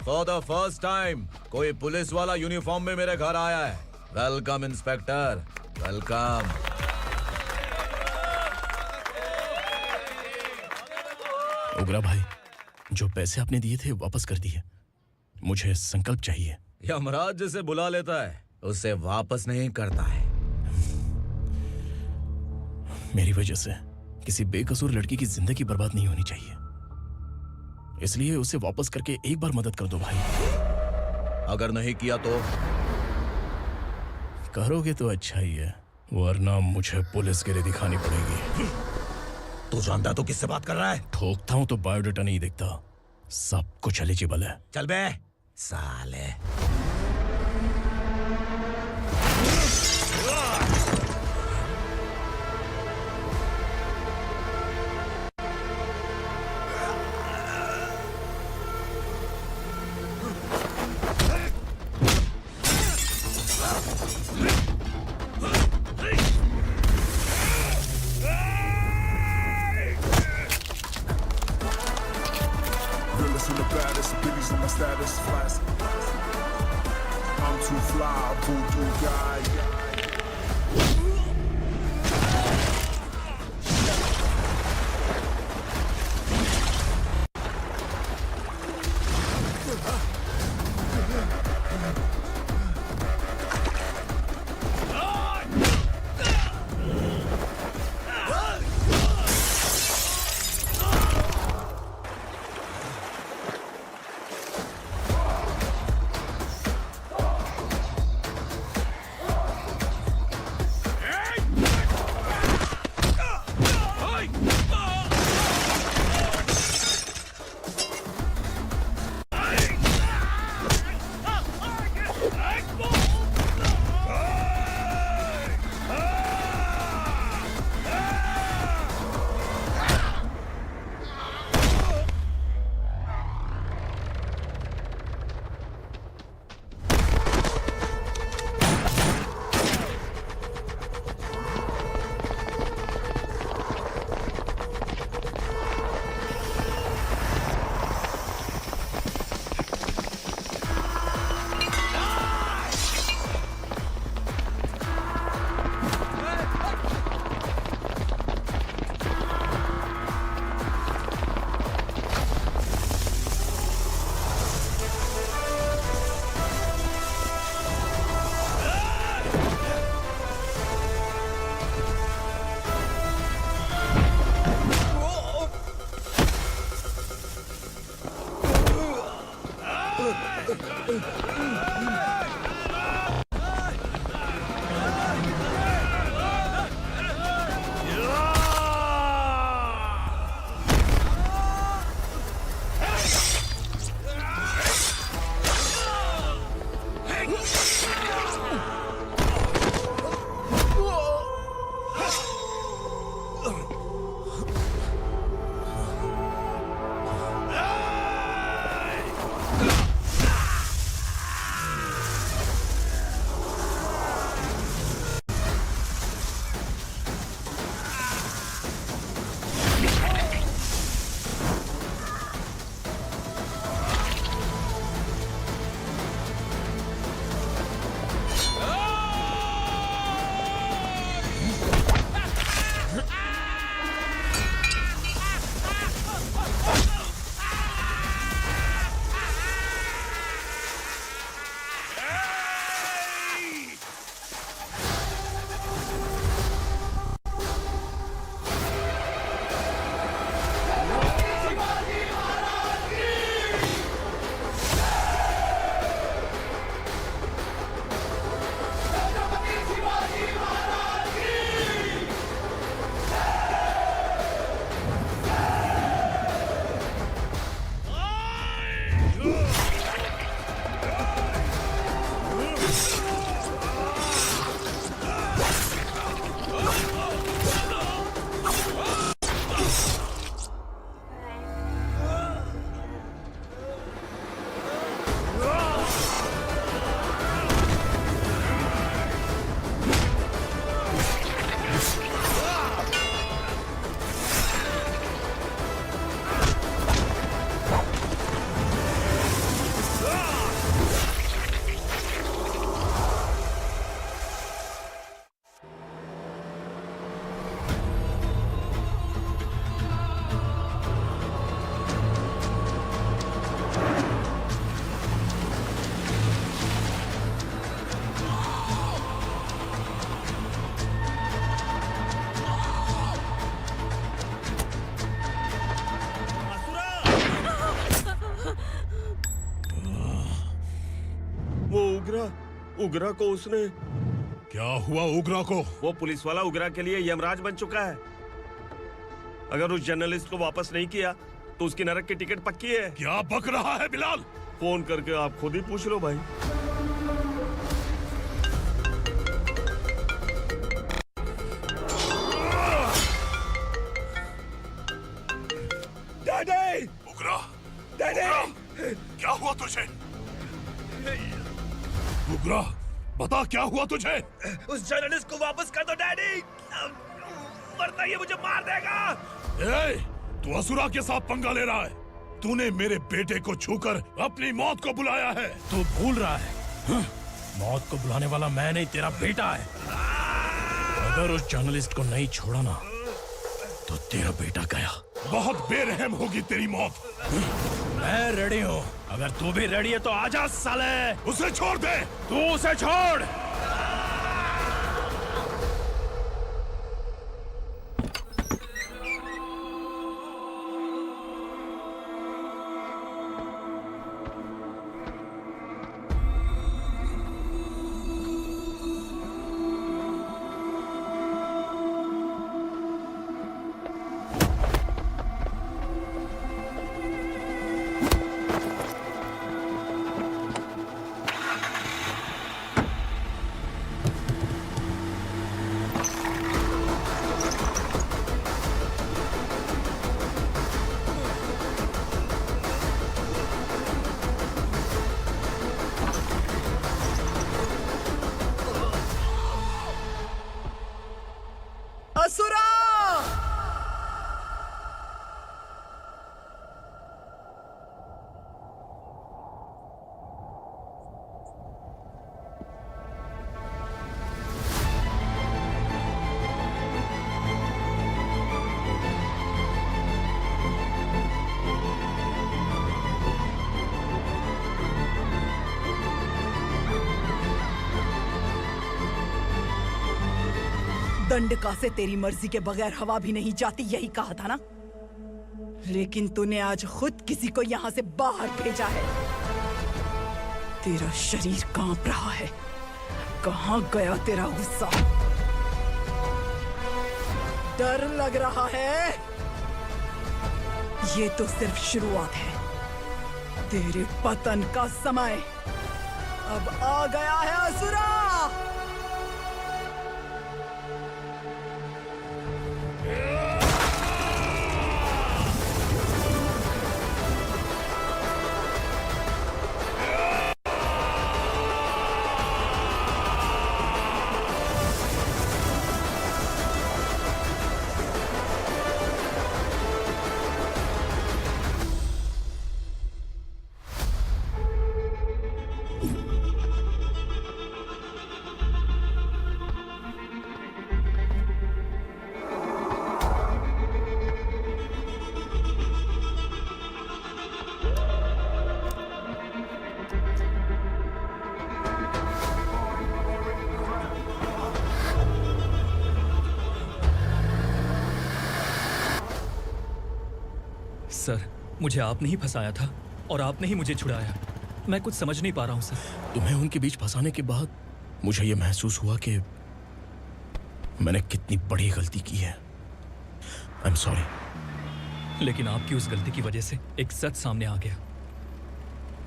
फॉर द फर्स्ट टाइम कोई पुलिस वाला यूनिफॉर्म में मेरे घर आया है। Welcome inspector, welcome. उगरा भाई, जो पैसे आपने दिए थे वापस कर दिए। मुझे संकल्प चाहिए। यमराज जिसे बुला लेता है उसे वापस नहीं करता है। मेरी वजह से किसी बेकसूर लड़की की जिंदगी बर्बाद नहीं होनी चाहिए, इसलिए उसे वापस करके एक बार मदद कर दो भाई। अगर नहीं किया तो? करोगे तो अच्छा ही है, वरना मुझे पुलिस गिरी दिखानी पड़ेगी। तू जानता तो किससे बात कर रहा है? ठोकता हूं तो बायोडाटा नहीं दिखता, सब कुछ एलिजिबल है। चल बे साले। उगरा को उसने। क्या हुआ उगरा को? वो पुलिस वाला उगरा के लिए यमराज बन चुका है। अगर उस जर्नलिस्ट को वापस नहीं किया तो उसकी नरक की टिकट पक्की है। क्या बक रहा है बिलाल? फोन करके आप खुद ही पूछ लो भाई। डैडी! उगरा! डैडी! क्या हुआ तुझे? उगरा, बता क्या हुआ तुझे? उस जर्नलिस्ट को वापस कर दो डैडी, वरना ये मुझे मार देगा। ए, तू असुरा के साथ पंगा ले रहा है। तूने मेरे बेटे को छूकर अपनी मौत को बुलाया है। तू भूल रहा है, मौत को बुलाने वाला मैं नहीं, तेरा बेटा है। अगर उस जर्नलिस्ट को नहीं छोड़ा ना तो तेरा बेटा गया। बहुत बेरहम होगी तेरी मौत। मैं रेडी हूँ, अगर तू भी रेडी है तो आजा साले। उसे छोड़ दे। तू उसे छोड़। असुरा! दंडका से तेरी मर्जी के बगैर हवा भी नहीं जाती, यही कहा था ना? लेकिन तूने आज खुद किसी को यहाँ से बाहर भेजा है। तेरा शरीर कांप रहा है। कहाँ गया तेरा गुस्सा? डर लग रहा है? ये तो सिर्फ शुरुआत है। तेरे पतन का समय अब आ गया है असुरा। सर, मुझे आपने ही फंसाया था और आपने ही मुझे छुड़ाया। मैं कुछ समझ नहीं पा रहा हूँ सर। तुम्हें उनके बीच फंसाने के बाद मुझे ये महसूस हुआ कि मैंने कितनी बड़ी गलती की है। I am sorry. लेकिन आपकी उस गलती की वजह से एक सच सामने आ गया।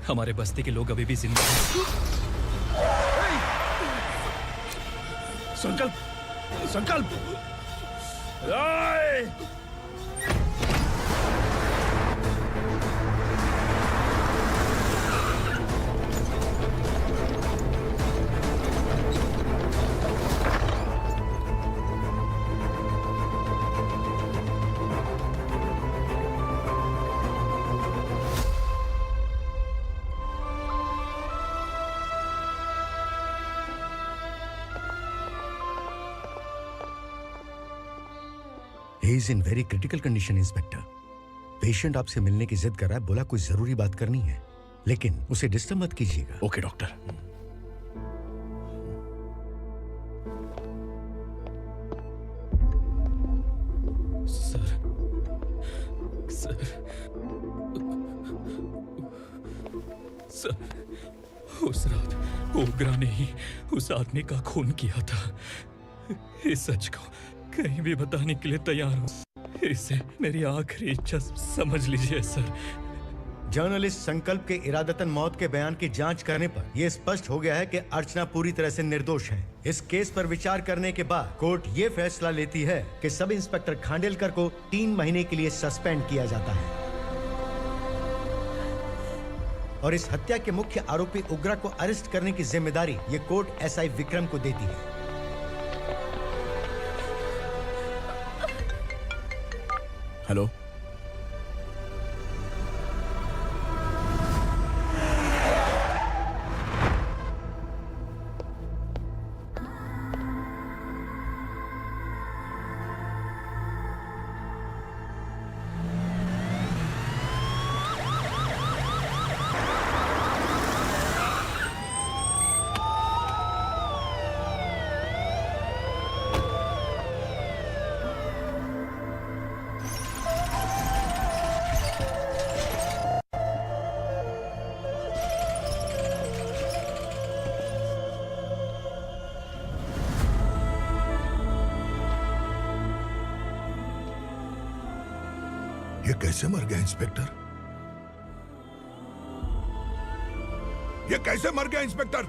हमारे बस्ती के लोग अभी भी जिंदा हैं। संकल्प, संकल्प। He is in very critical condition, inspector. Patient आपसे मिलने की जिद कर रहा है, बोला कोई जरूरी बात करनी है, लेकिन उसे डिस्टर्ब मत कीजिएगा। Okay doctor. सर, उस रात ओग्रा ने ही उस आदमी का खून किया था। इस सच को कहीं भी बताने के लिए तैयार हूँ। इसे मेरी आखिरी इच्छा समझ लीजिए सर। जर्नलिस्ट संकल्प के इरादतन मौत के बयान की जांच करने पर यह स्पष्ट हो गया है कि अर्चना पूरी तरह से निर्दोष है। इस केस पर विचार करने के बाद कोर्ट ये फैसला लेती है कि सब इंस्पेक्टर खांडेलकर को 3 महीने के लिए सस्पेंड किया जाता है और इस हत्या के मुख्य आरोपी उग्रा को अरेस्ट करने की जिम्मेदारी ये कोर्ट एसआई विक्रम को देती है। हेलो, ये कैसे मर गया इंस्पेक्टर? ये कैसे मर गया इंस्पेक्टर?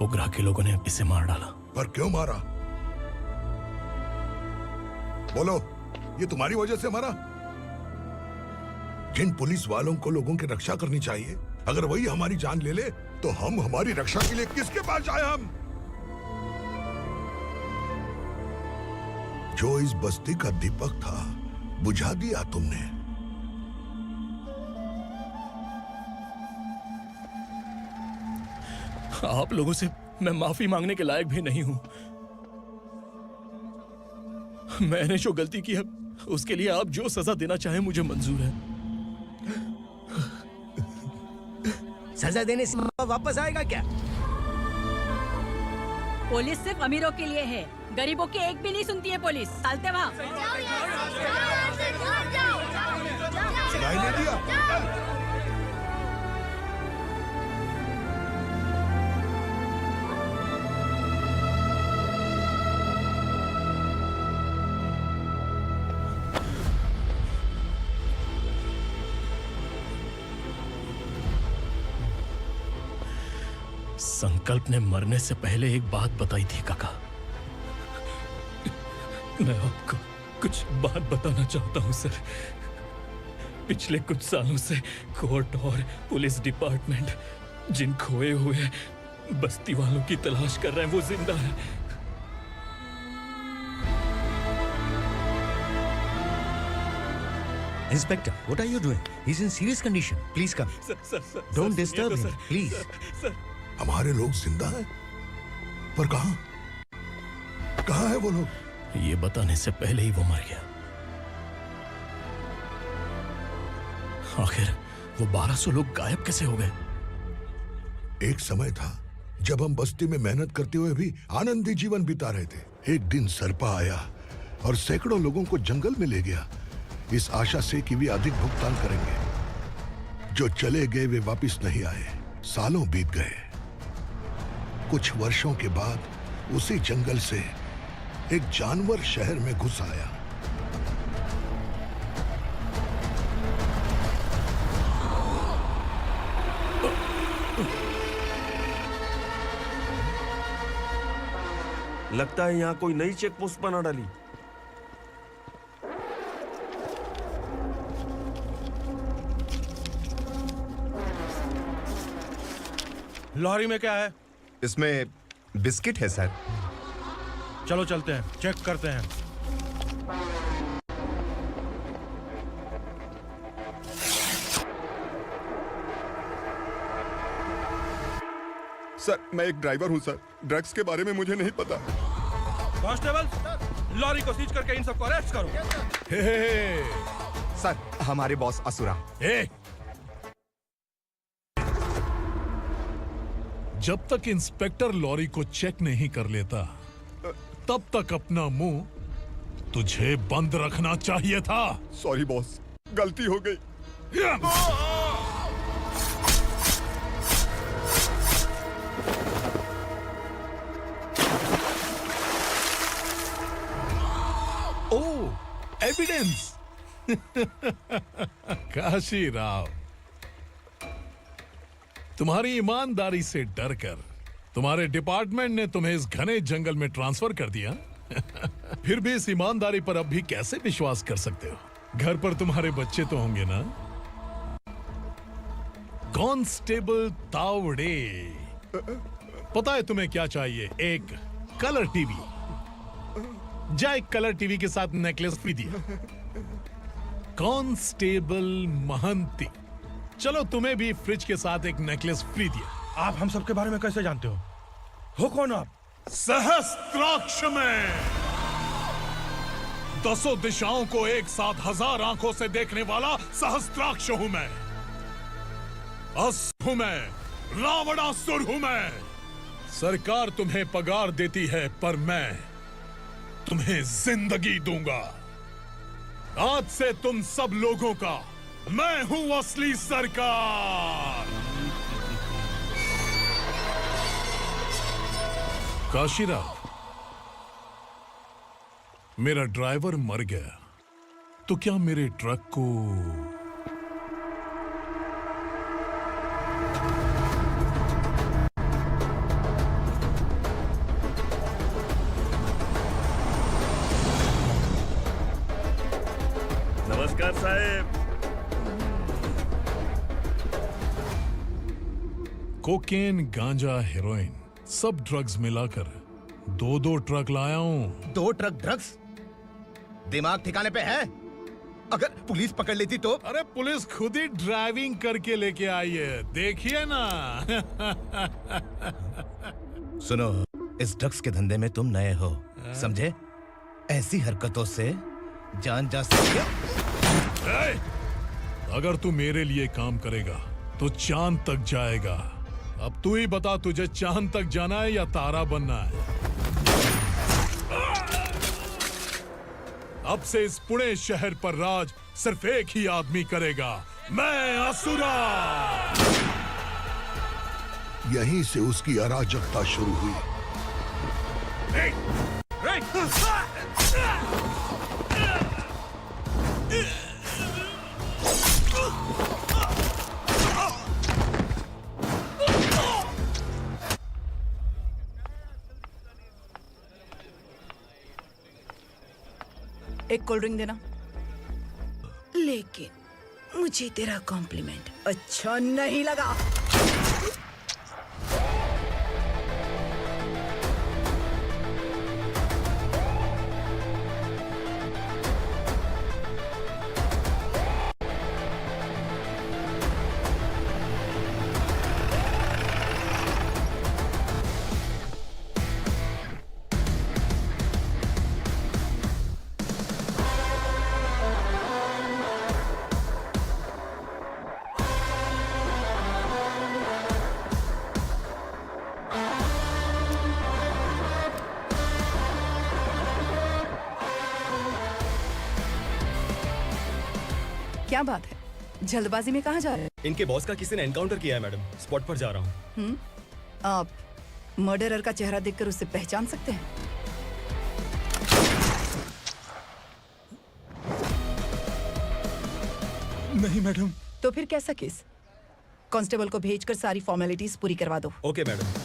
उग्रा के लोगों ने इसे मार डाला। पर क्यों मारा? बोलो, ये तुम्हारी वजह से मरा? जिन पुलिस वालों को लोगों की रक्षा करनी चाहिए, अगर वही हमारी जान ले ले तो हम हमारी रक्षा के लिए किसके पास जाए? हम जो इस बस्ती का दीपक था बुझा दिया तुमने। आप लोगों से मैं माफी मांगने के लायक भी नहीं हूं। मैंने जो गलती की है उसके लिए आप जो सजा देना चाहें मुझे मंजूर है। सजा देने से वापस आएगा क्या? पुलिस सिर्फ अमीरों के लिए है, गरीबों की एक भी नहीं सुनती है पुलिस। चलते वहाँ। सुनाई नहीं दिया? संकल्प ने मरने से पहले एक बात बताई थी काका। मैं आपको कुछ बात बताना चाहता हूं सर। पिछले कुछ सालों से कोर्ट और पुलिस डिपार्टमेंट जिन खोए हुए बस्ती वालों की तलाश कर रहे हैं वो जिंदा है। Inspector, what are you doing? He's in serious condition. Please come. Don't disturb him, please. हमारे लोग जिंदा हैं? पर कहां? कहां है वो लोग? ये बताने से पहले ही वो मर गया। आखिर वो 1200 लोग गायब कैसे हो गए? एक समय था जब हम बस्ती में मेहनत करते हुए भी आनंदी जीवन बिता रहे थे। एक दिन सरपा आया और सैकड़ों लोगों को जंगल में ले गया, इस आशा से कि वे अधिक भुगतान करेंगे। जो चले गए वे वापस नहीं आए। सालों बीत गए। कुछ वर्षों के बाद उसी जंगल से एक जानवर शहर में घुस आया। लगता है यहाँ कोई नई चेक पोस्ट बना डाली। लॉरी में क्या है? इसमें बिस्किट है सर। चलो चलते हैं, चेक करते हैं। सर, मैं एक ड्राइवर हूं सर। ड्रग्स के बारे में मुझे नहीं पता। कांस्टेबल, लॉरी को सीज करके इन सबको अरेस्ट करो। सर, हमारे बॉस असुरा। जब तक इंस्पेक्टर लॉरी को चेक नहीं कर लेता तब तक अपना मुंह तुझे बंद रखना चाहिए था। सॉरी बॉस, गलती हो गई। एविडेंस। काशी राव, तुम्हारी ईमानदारी से डरकर तुम्हारे डिपार्टमेंट ने तुम्हें इस घने जंगल में ट्रांसफर कर दिया। फिर भी इस ईमानदारी पर अब भी कैसे विश्वास कर सकते हो? घर पर तुम्हारे बच्चे तो होंगे ना? कांस्टेबल तावड़े, पता है तुम्हें क्या चाहिए? एक कलर टीवी। जा एक कलर टीवी के साथ नेकलेस भी दिया। कांस्टेबल महंती, चलो तुम्हें भी फ्रिज के साथ एक नेकलेस फ्री दिया। आप हम सबके बारे में कैसे जानते हो कौन आप? सहस्त्राक्ष में 10 दिशाओं को एक साथ 1000 आंखों से देखने वाला सहस्त्राक्ष हूं मैं। असुर हूं मैं, रावणासुर हूं मैं। सरकार तुम्हें पगार देती है पर मैं तुम्हें जिंदगी दूंगा। आज से तुम सब लोगों का मैं हूं असली सरकार। काशीराव, मेरा ड्राइवर मर गया तो क्या मेरे ट्रक को नमस्कार साहब। कोकेन, गांजा, हेरोइन सब ड्रग्स मिलाकर 2 ट्रक लाया हूं। 2 ट्रक ड्रग्स? दिमाग ठिकाने पे है? अगर पुलिस पकड़ लेती तो? अरे पुलिस खुद ही ड्राइविंग करके लेके आई है, देखिए ना। सुनो, इस ड्रग्स के धंधे में तुम नए हो, समझे? ऐसी हरकतों से जान जा सकती है। अगर तू मेरे लिए काम करेगा तो चांद तक जाएगा। अब तू ही बता, तुझे चांद तक जाना है या तारा बनना है? अब से इस पुणे शहर पर राज सिर्फ एक ही आदमी करेगा, मैं असुरा। यहीं से उसकी अराजकता शुरू हुई। एक कोल्ड ड्रिंक देना। लेकिन मुझे तेरा कॉम्प्लीमेंट अच्छा नहीं लगा। क्या बात है, जल्दबाजी में कहाँ जा रहे हैं? इनके बॉस का किसी ने एनकाउंटर किया है मैडम, स्पॉट पर जा रहा हूँ। आप मर्डरर का चेहरा देखकर उसे पहचान सकते हैं? नहीं मैडम। तो फिर कैसा केस? कांस्टेबल को भेजकर सारी फॉर्मेलिटीज पूरी करवा दो। Okay madam.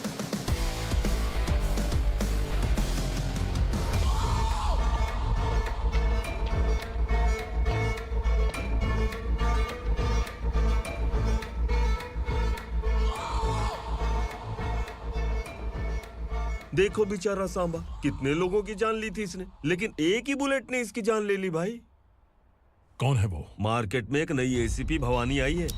देखो बेचारा सांबा, कितने लोगों की जान ली थी इसने, लेकिन एक ही बुलेट ने इसकी जान ले ली भाई। कौन है वो? मार्केट में एक नई एसीपी भवानी आई है।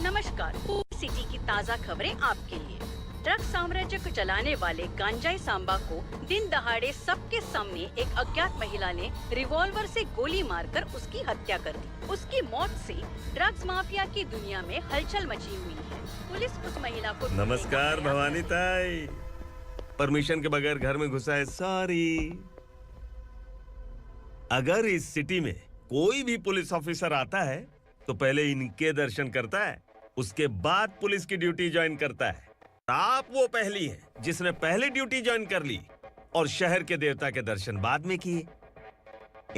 नमस्कार, सिटी की ताज़ा खबरें आपके लिए। ड्रग साम्राज्य को चलाने वाले गांजाई सांबा को दिन दहाड़े सबके सामने एक अज्ञात महिला ने रिवॉल्वर से गोली मारकर उसकी हत्या कर दी। उसकी मौत से ड्रग्स माफिया की दुनिया में हलचल मची हुई है। पुलिस उस महिला को नमस्कार भवानी ताई, परमिशन के बगैर घर में घुसा है, सॉरी। अगर इस सिटी में कोई भी पुलिस ऑफिसर आता है तो पहले इनके दर्शन करता है, उसके बाद पुलिस की ड्यूटी ज्वाइन करता है। आप वो पहली हैं जिसने पहले ड्यूटी ज्वाइन कर ली और शहर के देवता के दर्शन बाद में किए।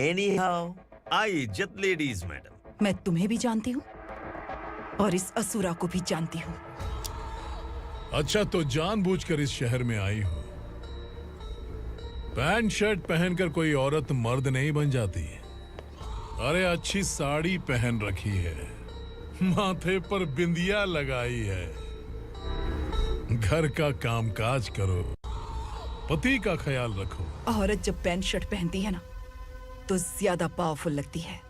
एनीहाउ, आई इज्जत लेडीज मैडम। मैं तुम्हें भी जानती हूँ और इस असुरा को भी जानती हूँ। अच्छा, तो जानबूझकर इस शहर में आई हो। पैंट शर्ट पहनकर कोई औरत मर्द नहीं बन जाती। अरे अच्छी साड़ी पहन रखी है, माथे पर बिंदिया लगाई है, घर का कामकाज करो, पति का ख्याल रखो। औरत जब पैंट शर्ट पहनती है ना तो ज्यादा पावरफुल लगती है,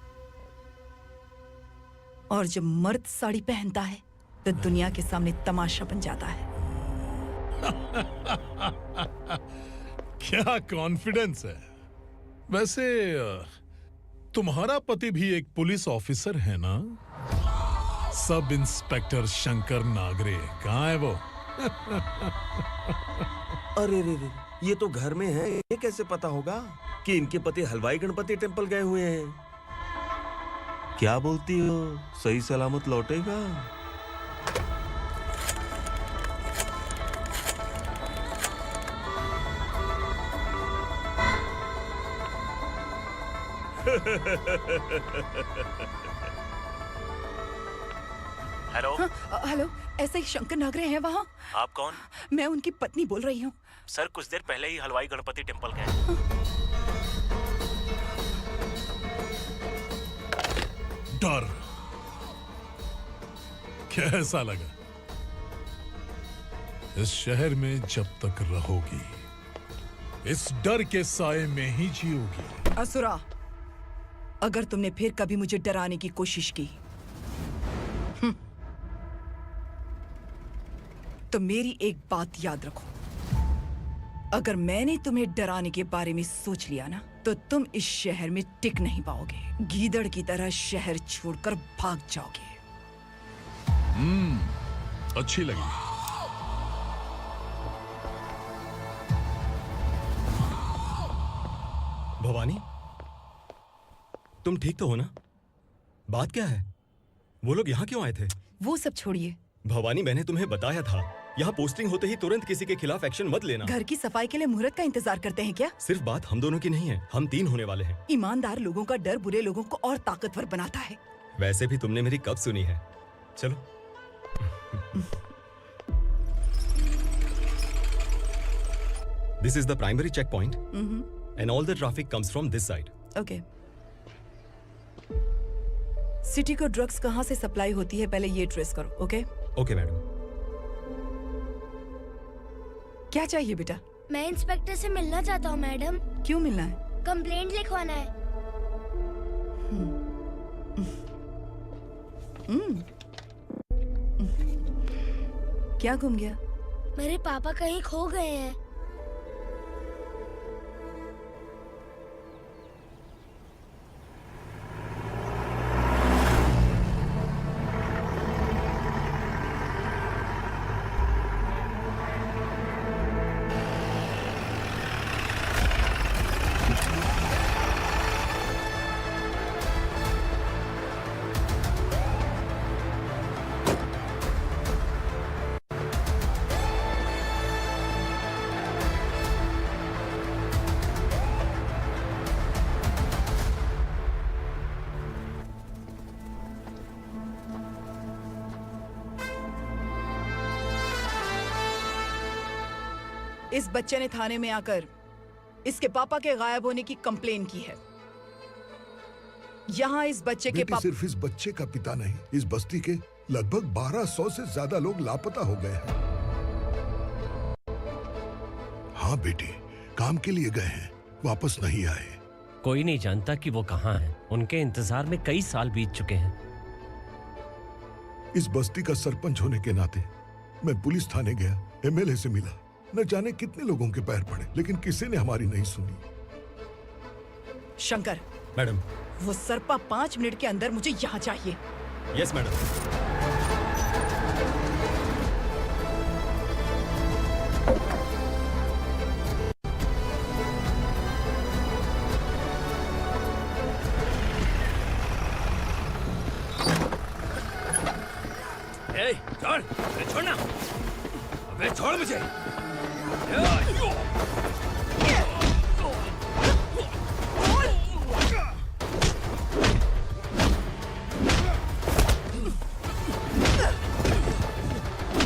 और जब मर्द साड़ी पहनता है तो दुनिया के सामने तमाशा बन जाता है। क्या कॉन्फिडेंस है। वैसे तुम्हारा पति भी एक पुलिस ऑफिसर है ना? सब इंस्पेक्टर शंकर नागरे कहाँ है वो? अरे रे रे, ये तो घर में है। ये कैसे पता होगा कि इनके पति हलवाई गणपति टेम्पल गए हुए हैं? क्या बोलती हो, सही सलामत लौटेगा? हेलो। हेलो, ऐसे ही शंकर नागरे हैं वहाँ? आप कौन? मैं उनकी पत्नी बोल रही हूँ। सर, कुछ देर पहले ही हलवाई गणपति टेम्पल गए। डर कैसा लगा? इस शहर में जब तक रहोगी इस डर के साए में ही जियोगी। असुरा, अगर तुमने फिर कभी मुझे डराने की कोशिश की तो मेरी एक बात याद रखो, अगर मैंने तुम्हें डराने के बारे में सोच लिया ना तो तुम इस शहर में टिक नहीं पाओगे। गीदड़ की तरह शहर छोड़कर भाग जाओगे। अच्छी लगी। भवानी, तुम ठीक तो हो ना? बात क्या है? वो लोग यहाँ क्यों आए थे? वो सब छोड़िए। भवानी, मैंने तुम्हें बताया था यहाँ पोस्टिंग होते ही तुरंत किसी के खिलाफ एक्शन मत लेना। घर की सफाई के लिए मुहूर्त का इंतजार करते हैं क्या? सिर्फ बात हम दोनों की नहीं है, हम 3 होने वाले हैं। ईमानदार लोगों का डर बुरे लोगों को और ताकतवर बनाता है। वैसे भी तुमने मेरी कब सुनी है। चलो। This is the primary checkpoint, and all the traffic comes from this side. Okay. City को ड्रग्स कहाँ से सप्लाई होती है पहले ये ट्रेस करो, ओके? Okay madam. क्या चाहिए बेटा? मैं इंस्पेक्टर से मिलना चाहता हूँ मैडम। क्यों मिलना है? कंप्लेंट लिखवाना है। क्या गुम गया? मेरे पापा कहीं खो गए हैं। इस बच्चे ने थाने में आकर इसके पापा के गायब होने की कंप्लेन की है। यहाँ इस बच्चे के पापा सिर्फ इस बच्चे का पिता नहीं, इस बस्ती के लगभग 1200 से ज्यादा लोग लापता हो गए हैं। हाँ बेटी, काम के लिए गए हैं, वापस नहीं आए। कोई नहीं जानता कि वो कहाँ हैं। उनके इंतजार में कई साल बीत चुके हैं। इस बस्ती का सरपंच होने के नाते मैं पुलिस थाने गया, एमएलए से मिला, न जाने कितने लोगों के पैर पड़े, लेकिन किसी ने हमारी नहीं सुनी। शंकर, मैडम, वो सरपा 5 मिनट के अंदर मुझे यहाँ चाहिए। Yes madam. अबे छोड़ मुझे।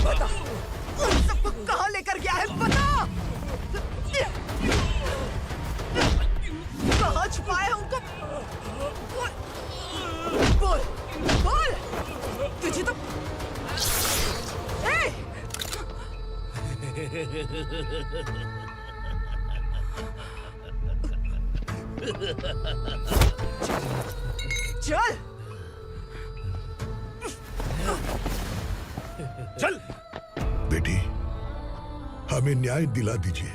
बता, उन सबको कहाँ लेकर गया है बता। कहाँ छुपाया है उनको? बोल, बोल। तुझे तो चल चल बेटी, हमें न्याय दिला दीजिए।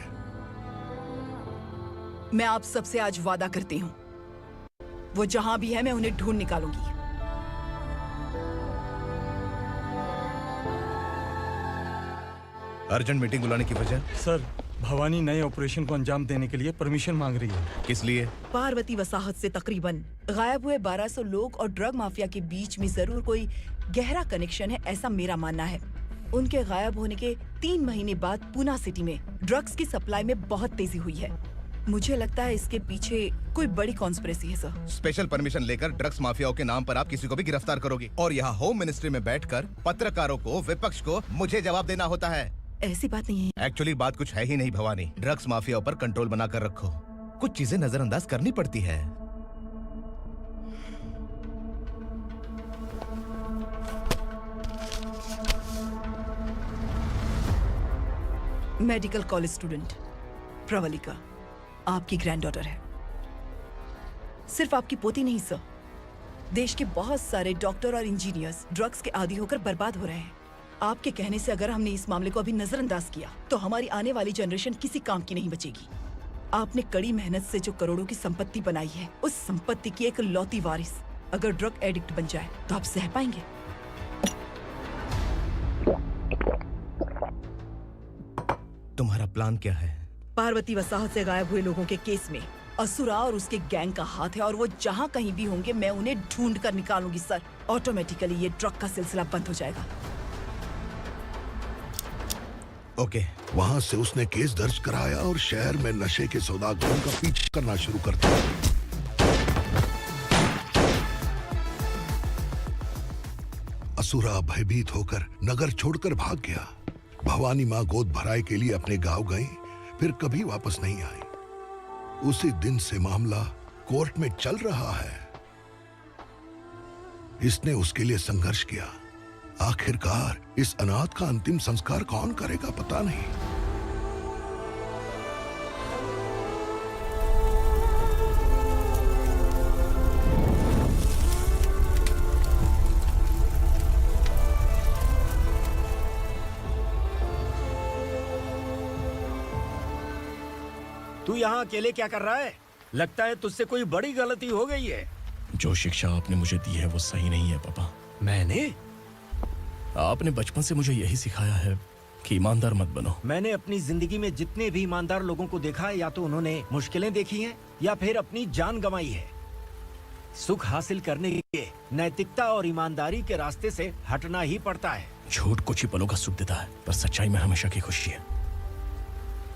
मैं आप सबसे आज वादा करती हूँ, वो जहां भी है मैं उन्हें ढूंढ निकालूंगी। अर्जेंट मीटिंग बुलाने की वजह? सर, भवानी नए ऑपरेशन को अंजाम देने के लिए परमिशन मांग रही है। किस लिए? पार्वती वसाहत से तकरीबन गायब हुए 1200 लोग और ड्रग माफिया के बीच में जरूर कोई गहरा कनेक्शन है, ऐसा मेरा मानना है। उनके गायब होने के 3 महीने बाद पूना सिटी में ड्रग्स की सप्लाई में बहुत तेजी हुई है। मुझे लगता है इसके पीछे कोई बड़ी कॉन्स्पिरेसी है सर। स्पेशल परमिशन लेकर ड्रग्स माफियाओं के नाम पर आप किसी को भी गिरफ्तार करोगे और यहाँ होम मिनिस्ट्री में बैठकर पत्रकारों को, विपक्ष को मुझे जवाब देना होता है। ऐसी बात नहीं है। एक्चुअली बात कुछ है ही नहीं भवानी। ड्रग्स माफियाओं पर कंट्रोल बनाकर रखो। कुछ चीजें नजरअंदाज करनी पड़ती है। मेडिकल कॉलेज स्टूडेंट प्रवलिका आपकी ग्रैंडडॉटर है। सिर्फ आपकी पोती नहीं सर, देश के बहुत सारे डॉक्टर और इंजीनियर्स ड्रग्स के आदी होकर बर्बाद हो रहे हैं। आपके कहने से अगर हमने इस मामले को अभी नजरअंदाज किया तो हमारी आने वाली जनरेशन किसी काम की नहीं बचेगी। आपने कड़ी मेहनत से जो करोड़ों की संपत्ति बनाई है, उस संपत्ति की एक लौती वारिस अगर ड्रग एडिक्ट बन जाए तो आप सह पाएंगे? तुम्हारा प्लान क्या है? पार्वती वसाहत से गायब हुए लोगों के केस में असुरा और उसके गैंग का हाथ है और वो जहाँ कहीं भी होंगे मैं उन्हें ढूंढ कर निकालूंगी सर। ऑटोमेटिकली ये ड्रग का सिलसिला बंद हो जाएगा। ओके। वहाँ से उसने केस दर्ज कराया और शहर में नशे के सौदागरों का पीछा करना शुरू कर दिया। असुरा भयभीत होकर नगर छोड़कर भाग गया। भवानी माँ गोद भराई के लिए अपने गांव गई, फिर कभी वापस नहीं आई। उसी दिन से मामला कोर्ट में चल रहा है। इसने उसके लिए संघर्ष किया। आखिरकार इस अनाथ का अंतिम संस्कार कौन करेगा पता नहीं। तू यहाँ अकेले क्या कर रहा है? लगता है तुझसे कोई बड़ी गलती हो गई है। जो शिक्षा आपने मुझे दी है वो सही नहीं है पापा। मैंने? आपने बचपन से मुझे यही सिखाया है कि ईमानदार मत बनो। मैंने अपनी जिंदगी में जितने भी ईमानदार लोगों को देखा है, या तो उन्होंने मुश्किलें देखी हैं या फिर अपनी जान गंवाई है। सुख हासिल करने के लिए नैतिकता और ईमानदारी के रास्ते से हटना ही पड़ता है। झूठ कुछ ही पलों का सुख देता है, पर सच्चाई में हमेशा की खुशी है।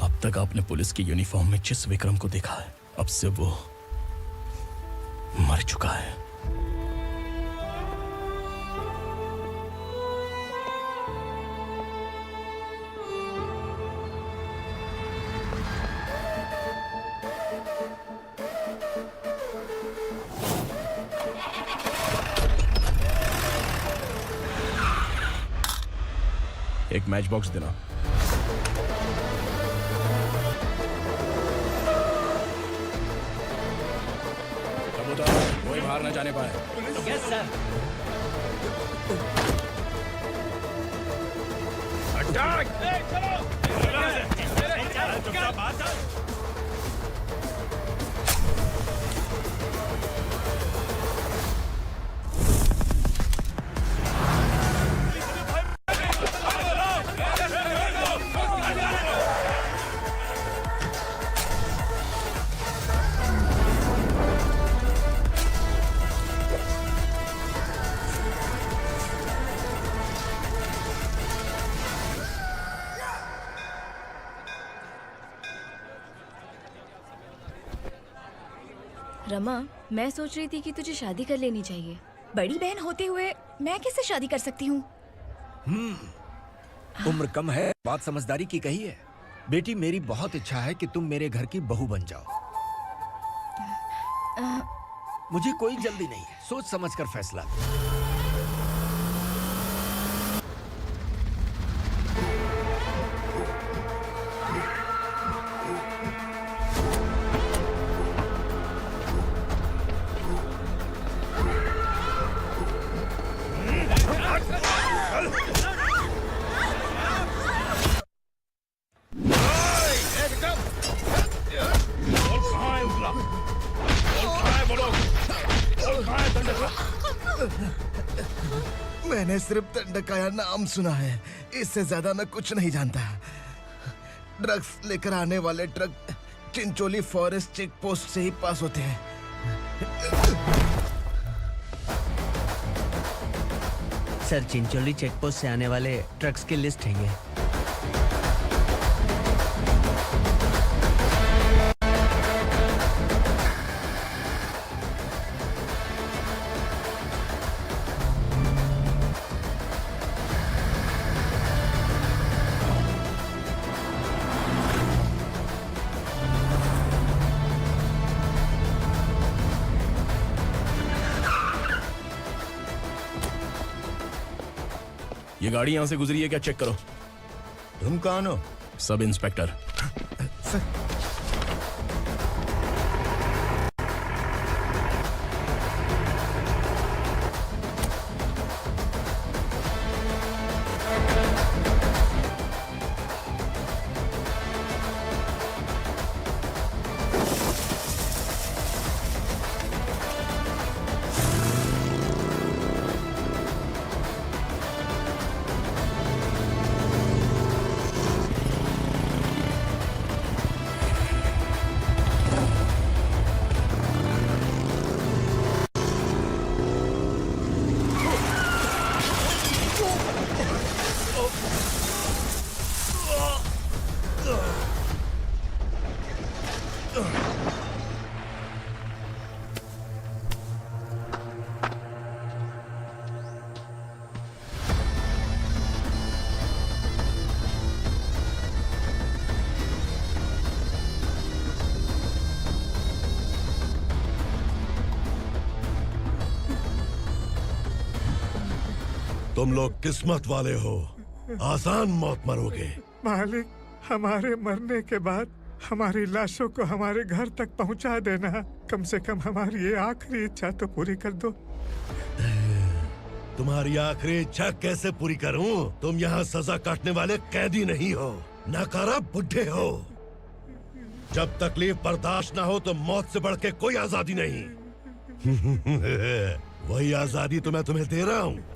अब तक आपने पुलिस की यूनिफॉर्म में जिस विक्रम को देखा है, अब से वो मर चुका है। एक मैच बॉक्स देना। कबूतर कोई बाहर न जाने पाए। Yes sir. अटैक! रमा, मैं सोच रही थी कि तुझे शादी कर लेनी चाहिए। बड़ी बहन होते हुए मैं कैसे शादी कर सकती हूँ? उम्र कम है, बात समझदारी की कही है। बेटी, मेरी बहुत इच्छा है कि तुम मेरे घर की बहू बन जाओ। मुझे कोई जल्दी नहीं है, सोच समझ कर फैसला लो। मैंने सिर्फ दंडकाया नाम सुना है, इससे ज्यादा मैं कुछ नहीं जानता। ड्रग्स लेकर आने वाले truck Chincholi forest check post से ही पास होते हैं। सर, चिंचोली चेक पोस्ट से आने वाले ट्रक्स की लिस्ट है ये। ये गाड़ी यहां से गुजरी है क्या, चेक करो। तुम कौन हो? Sub inspector. तुम लोग किस्मत वाले हो, आसान मौत मरोगे। मालिक, हमारे मरने के बाद हमारी लाशों को हमारे घर तक पहुंचा देना। कम से कम हमारी ये आखिरी इच्छा तो पूरी कर दो। तुम्हारी आखिरी इच्छा कैसे पूरी करूं? तुम यहाँ सजा काटने वाले कैदी नहीं हो, नकारा बुढ़े हो। जब तकलीफ बर्दाश्त ना हो तो मौत से बढ़ के कोई आजादी नहीं। वही आजादी तो मैं तुम्हें दे रहा हूँ।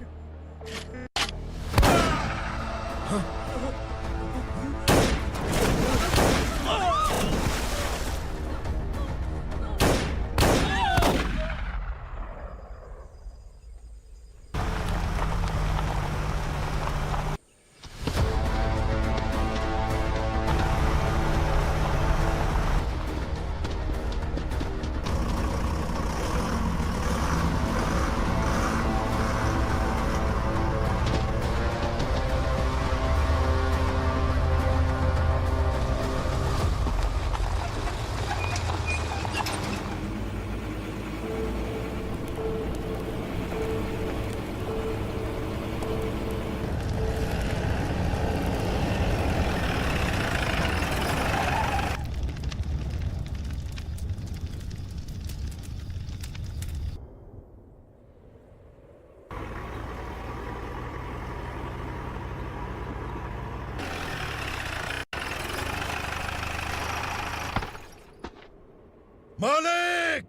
मालिक!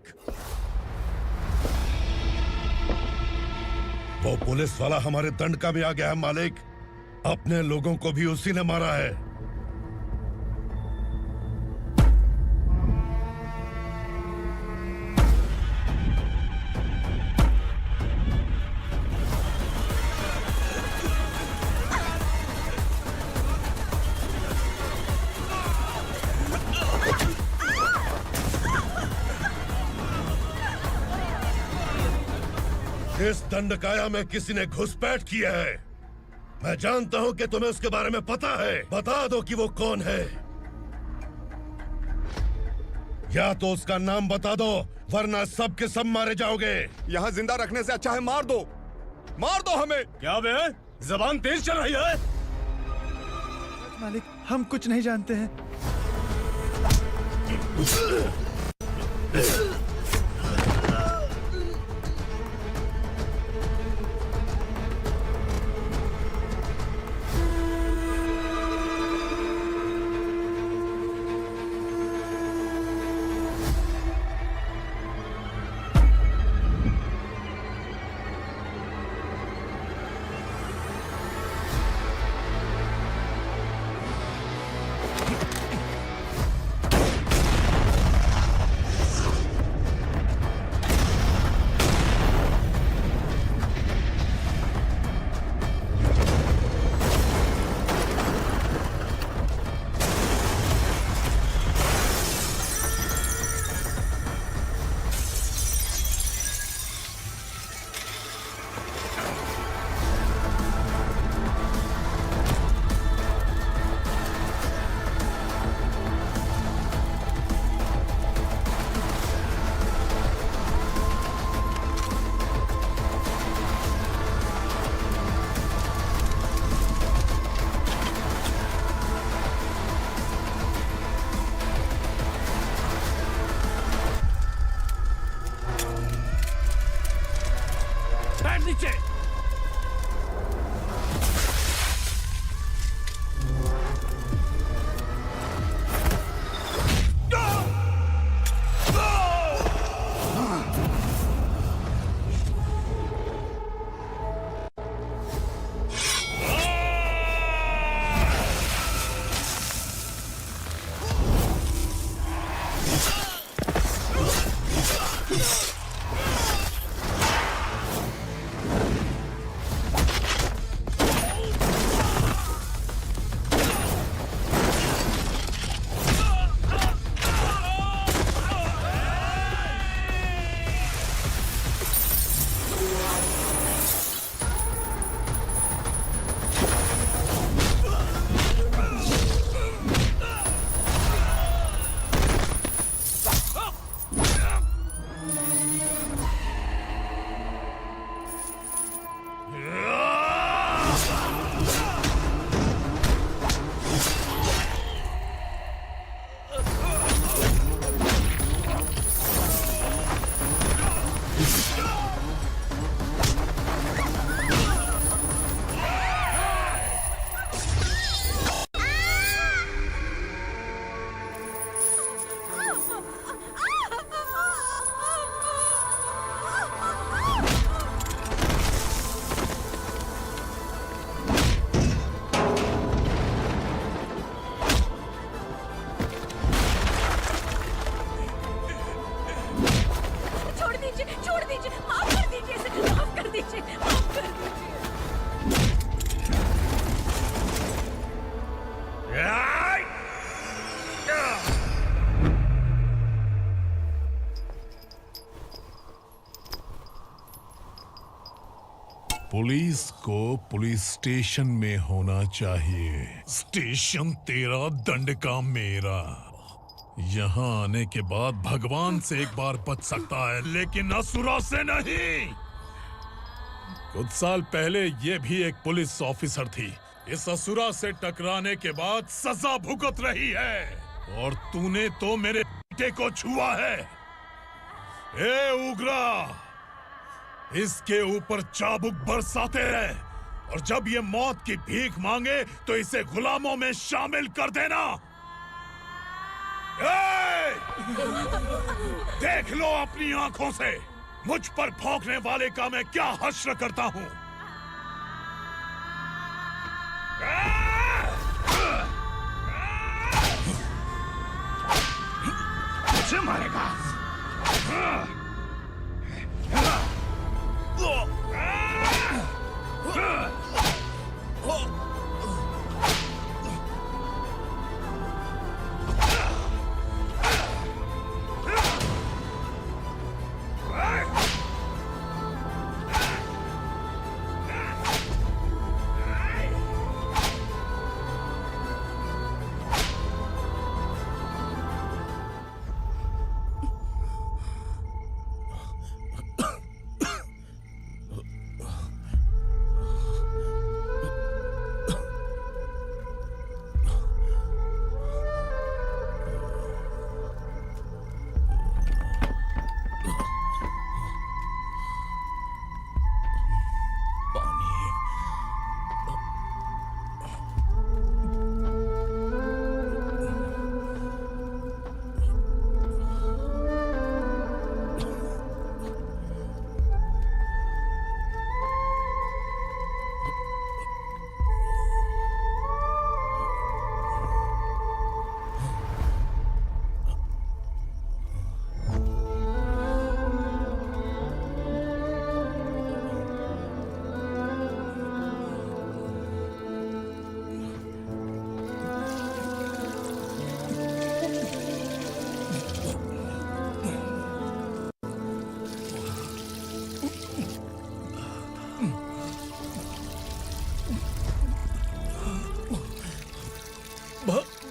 वो पुलिस वाला हमारे दंड का भी आ गया है मालिक। अपने लोगों को भी उसी ने मारा है। इस दंडकाया में किसी ने घुसपैठ किया है। मैं जानता हूं कि तुम्हें उसके बारे में पता है। बता दो कि वो कौन है, या तो उसका नाम बता दो, वरना सब के सब मारे जाओगे। यहाँ जिंदा रखने से अच्छा है मार दो हमें। क्या बे, जबान तेज चल रही है? मालिक, हम कुछ नहीं जानते हैं। नीचे। पुलिस को पुलिस स्टेशन में होना चाहिए। स्टेशन तेरा, दंड का मेरा। यहाँ आने के बाद भगवान से एक बार बच सकता है, लेकिन असुरा से नहीं। कुछ साल पहले ये भी एक पुलिस ऑफिसर थी। इस असुरा से टकराने के बाद सजा भुगत रही है, और तूने तो मेरे बेटे को छुआ है। ए उग्रा, इसके ऊपर चाबुक बरसाते रहे, और जब ये मौत की भीख मांगे तो इसे गुलामों में शामिल कर देना। देख लो अपनी आंखों से मुझ पर भौंकने वाले का मैं क्या हश्र करता हूं। मुझे मारेगा?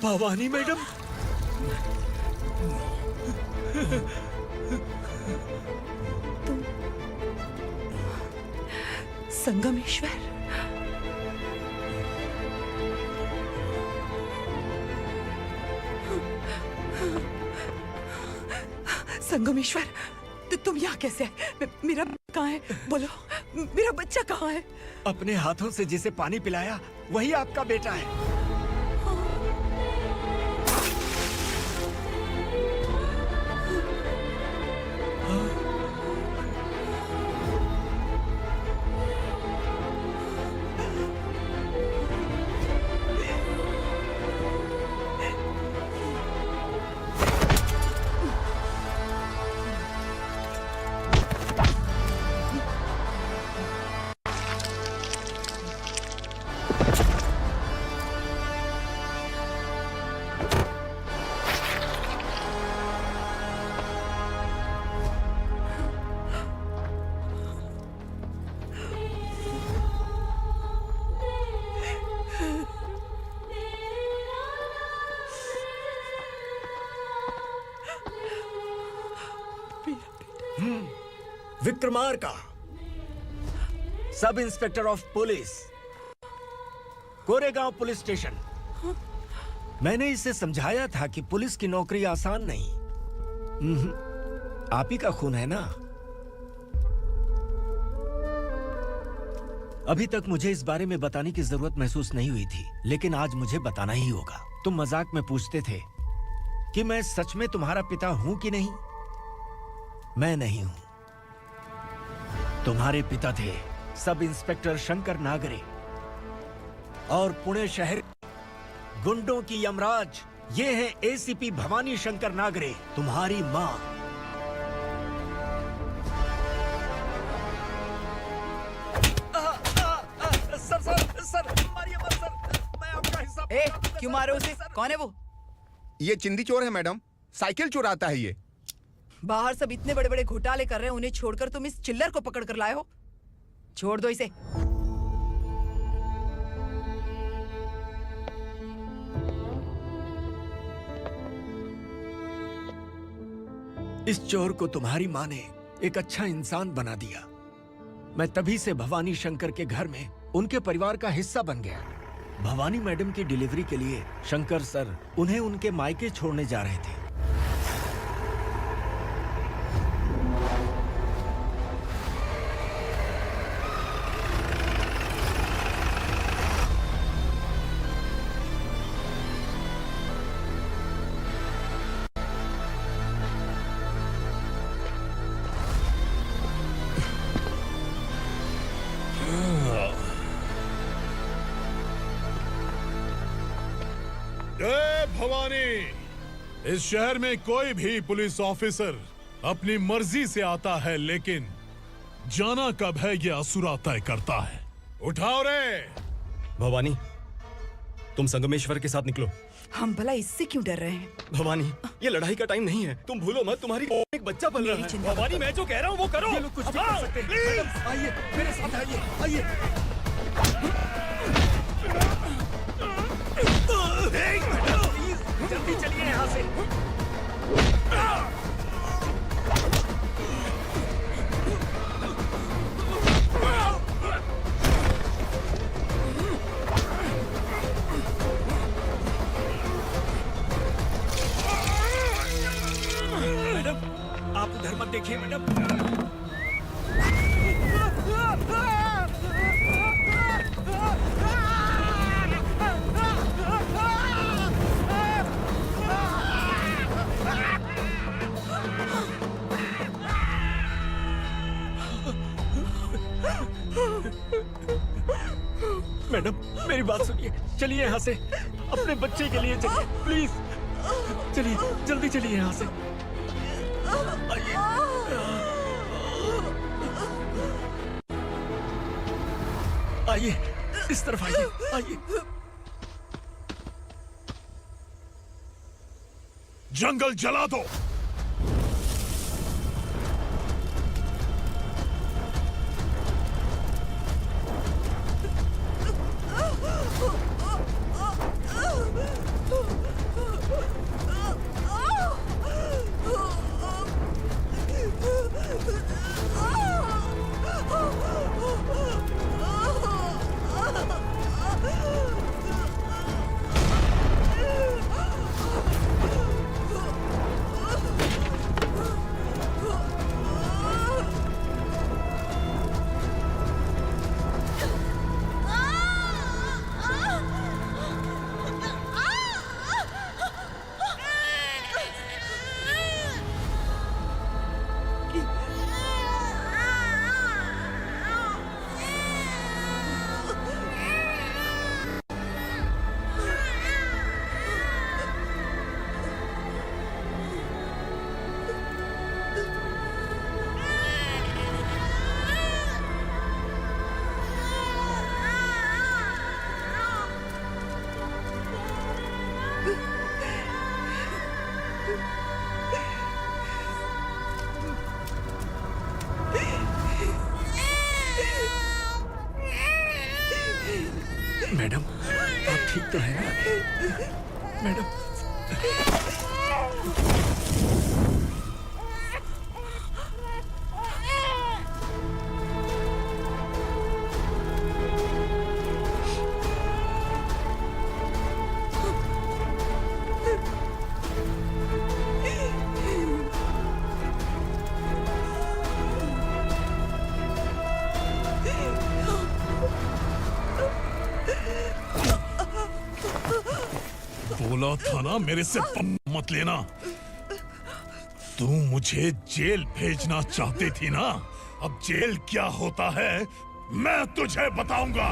भवानी मैडम। संगमेश्वर, संगमेश्वर, तुम यहाँ कैसे आए? मेरा कहाँ है? बोलो, मेरा बच्चा कहाँ है? अपने हाथों से जिसे पानी पिलाया वही आपका बेटा है। Vikramarka, sub inspector of police, Koregaon police station. मैंने इसे समझाया था कि पुलिस की नौकरी आसान नहीं। आप ही का खून है ना। अभी तक मुझे इस बारे में बताने की जरूरत महसूस नहीं हुई थी, लेकिन आज मुझे बताना ही होगा। तुम मजाक में पूछते थे कि मैं सच में तुम्हारा पिता हूं कि नहीं। मैं नहीं हूं। तुम्हारे पिता थे सब इंस्पेक्टर शंकर नागरे, और पुणे शहर गुंडों की यमराज ये है एसीपी भवानी शंकर नागरे, तुम्हारी मां। सर, मारिए मत सर, मैं आपका हिस्सा। क्यों मारो उसे? कौन है वो? ये चिंदी चोर है मैडम, साइकिल चुराता है ये। बाहर सब इतने बड़े बड़े घोटाले कर रहे हैं, उन्हें छोड़कर तुम इस चिल्लर को पकड़ कर लाए हो। छोड़ दो इसे। इस चोर को तुम्हारी माँ ने एक अच्छा इंसान बना दिया। मैं तभी से भवानी शंकर के घर में उनके परिवार का हिस्सा बन गया। भवानी मैडम की डिलीवरी के लिए शंकर सर उन्हें उनके मायके छोड़ने जा रहे थे। जय भवानी। इस शहर में कोई भी पुलिस ऑफिसर अपनी मर्जी से आता है, लेकिन जाना कब है ये असुरा तय करता है। उठाओ रे। भवानी, तुम संगमेश्वर के साथ निकलो। हम भला इससे क्यों डर रहे हैं? भवानी, ये लड़ाई का टाइम नहीं है। तुम भूलो मत, तुम्हारी एक बच्चा पल रहा है। भवानी, मैं जो कह रहा हूँ वो करो। ये लोग कुछ भी कर सकते हैं। मैडम, आइए मेरे साथ आइए, आइए। जल्दी चलिए यहाँ से। मैडम, आप उधर मत देखिए मैडम। मैडम, मेरी बात सुनिए, चलिए यहाँ से। अपने बच्चे के लिए चलिए, प्लीज चलिए, जल्दी चलिए यहाँ से। आइए, इस तरफ आइए, आइए। जंगल जला दो। बोला था ना मेरे से मत लेना। तू मुझे जेल भेजना चाहती थी ना, अब जेल क्या होता है मैं तुझे बताऊंगा।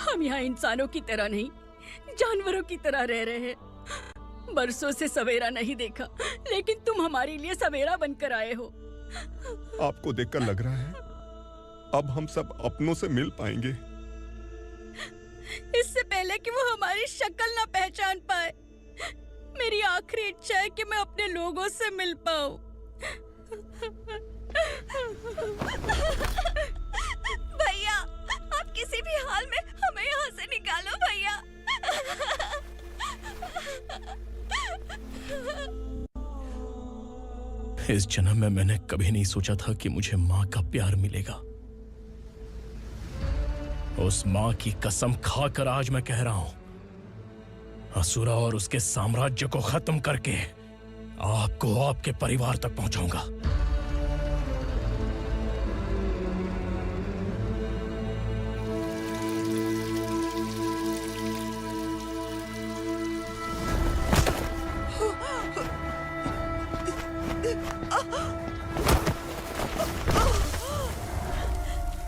हम यहाँ इंसानों की तरह नहीं, जानवरों की तरह रह रहे हैं। बरसों से सवेरा नहीं देखा, लेकिन तुम हमारे लिए सवेरा बनकर आए हो। आपको देखकर लग रहा है अब हम सब अपनों से मिल पाएंगे। इससे पहले कि वो हमारी शक्ल ना पहचान पाए, मेरी आखिरी इच्छा है कि मैं अपने लोगों से मिल पाऊं। भैया, आप किसी भी हाल में हमें यहाँ से निकालो भैया। इस जन्म में मैंने कभी नहीं सोचा था कि मुझे माँ का प्यार मिलेगा। उस माँ की कसम खाकर आज मैं कह रहा हूं, असुरा और उसके साम्राज्य को खत्म करके आपको आपके परिवार तक पहुंचाऊंगा।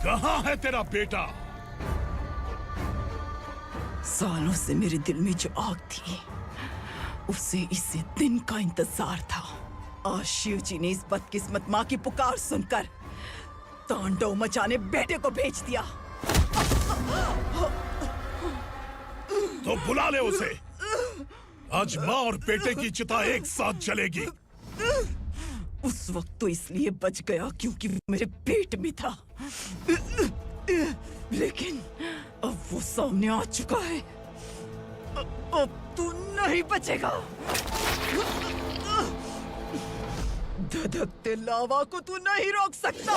कहाँ है तेरा बेटा? सालों से मेरे दिल में जो आग थी, उसे इसी दिन का इंतजार था। आज शिव जी ने इस बदकिस्मत माँ की पुकार सुनकर तांडव मचाने बेटे को भेज दिया। तो बुला ले उसे। आज माँ और बेटे की चिता एक साथ जलेगी। उस वक्त तो इसलिए बच गया क्योंकि वो मेरे पेट में था, लेकिन अब वो सामने आ चुका है। अब तू नहीं बचेगा। धधकते लावा को तू नहीं रोक सकता।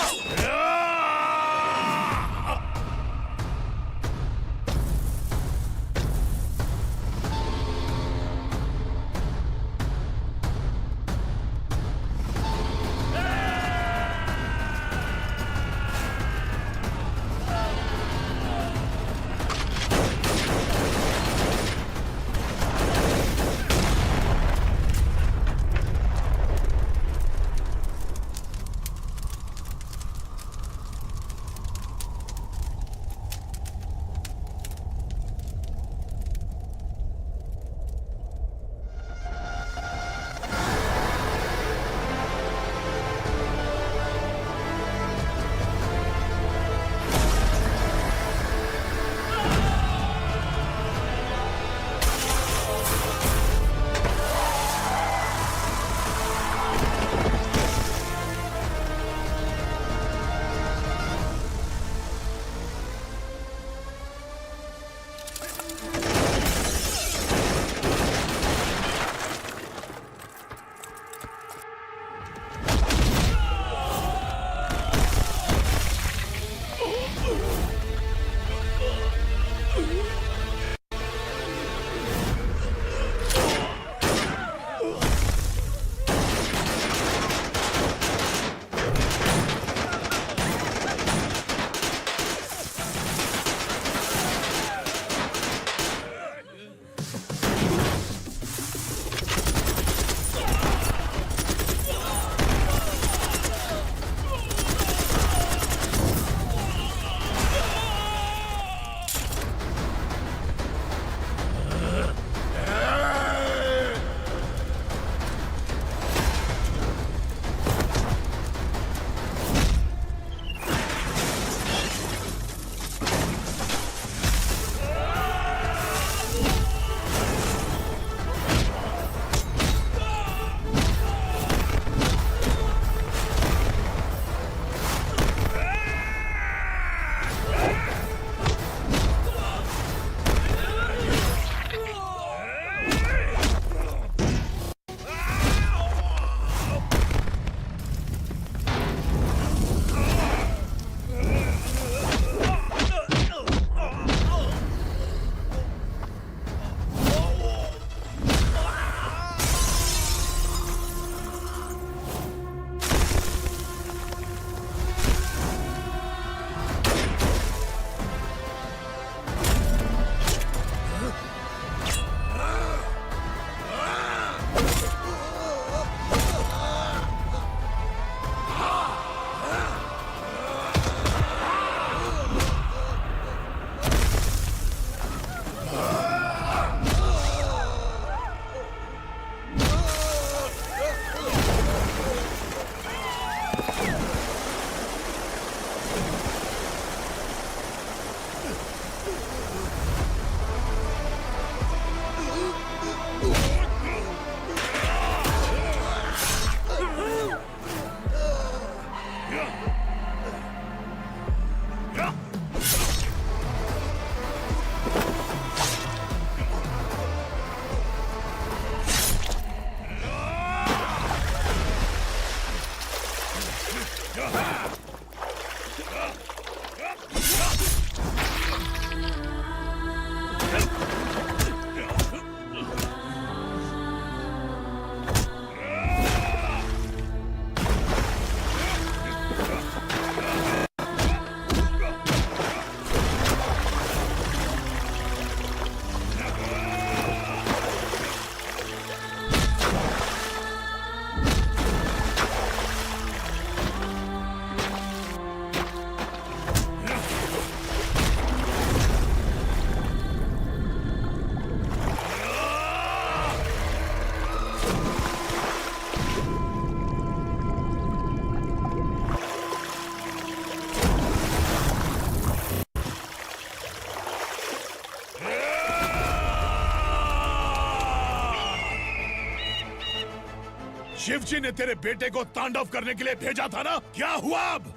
शिवजी ने तेरे बेटे को तांडव करने के लिए भेजा था ना, क्या हुआ अब?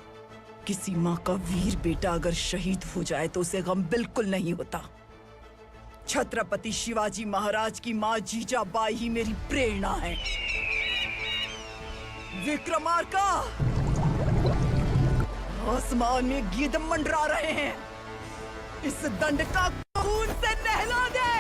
किसी माँ का वीर बेटा अगर शहीद हो जाए तो उसे गम बिल्कुल नहीं होता। छत्रपति शिवाजी महाराज की माँ जीजाबाई ही मेरी प्रेरणा है। विक्रमार्का, आसमान में गिद्ध मंडरा रहे हैं, इस दंड का खून से नहला दे।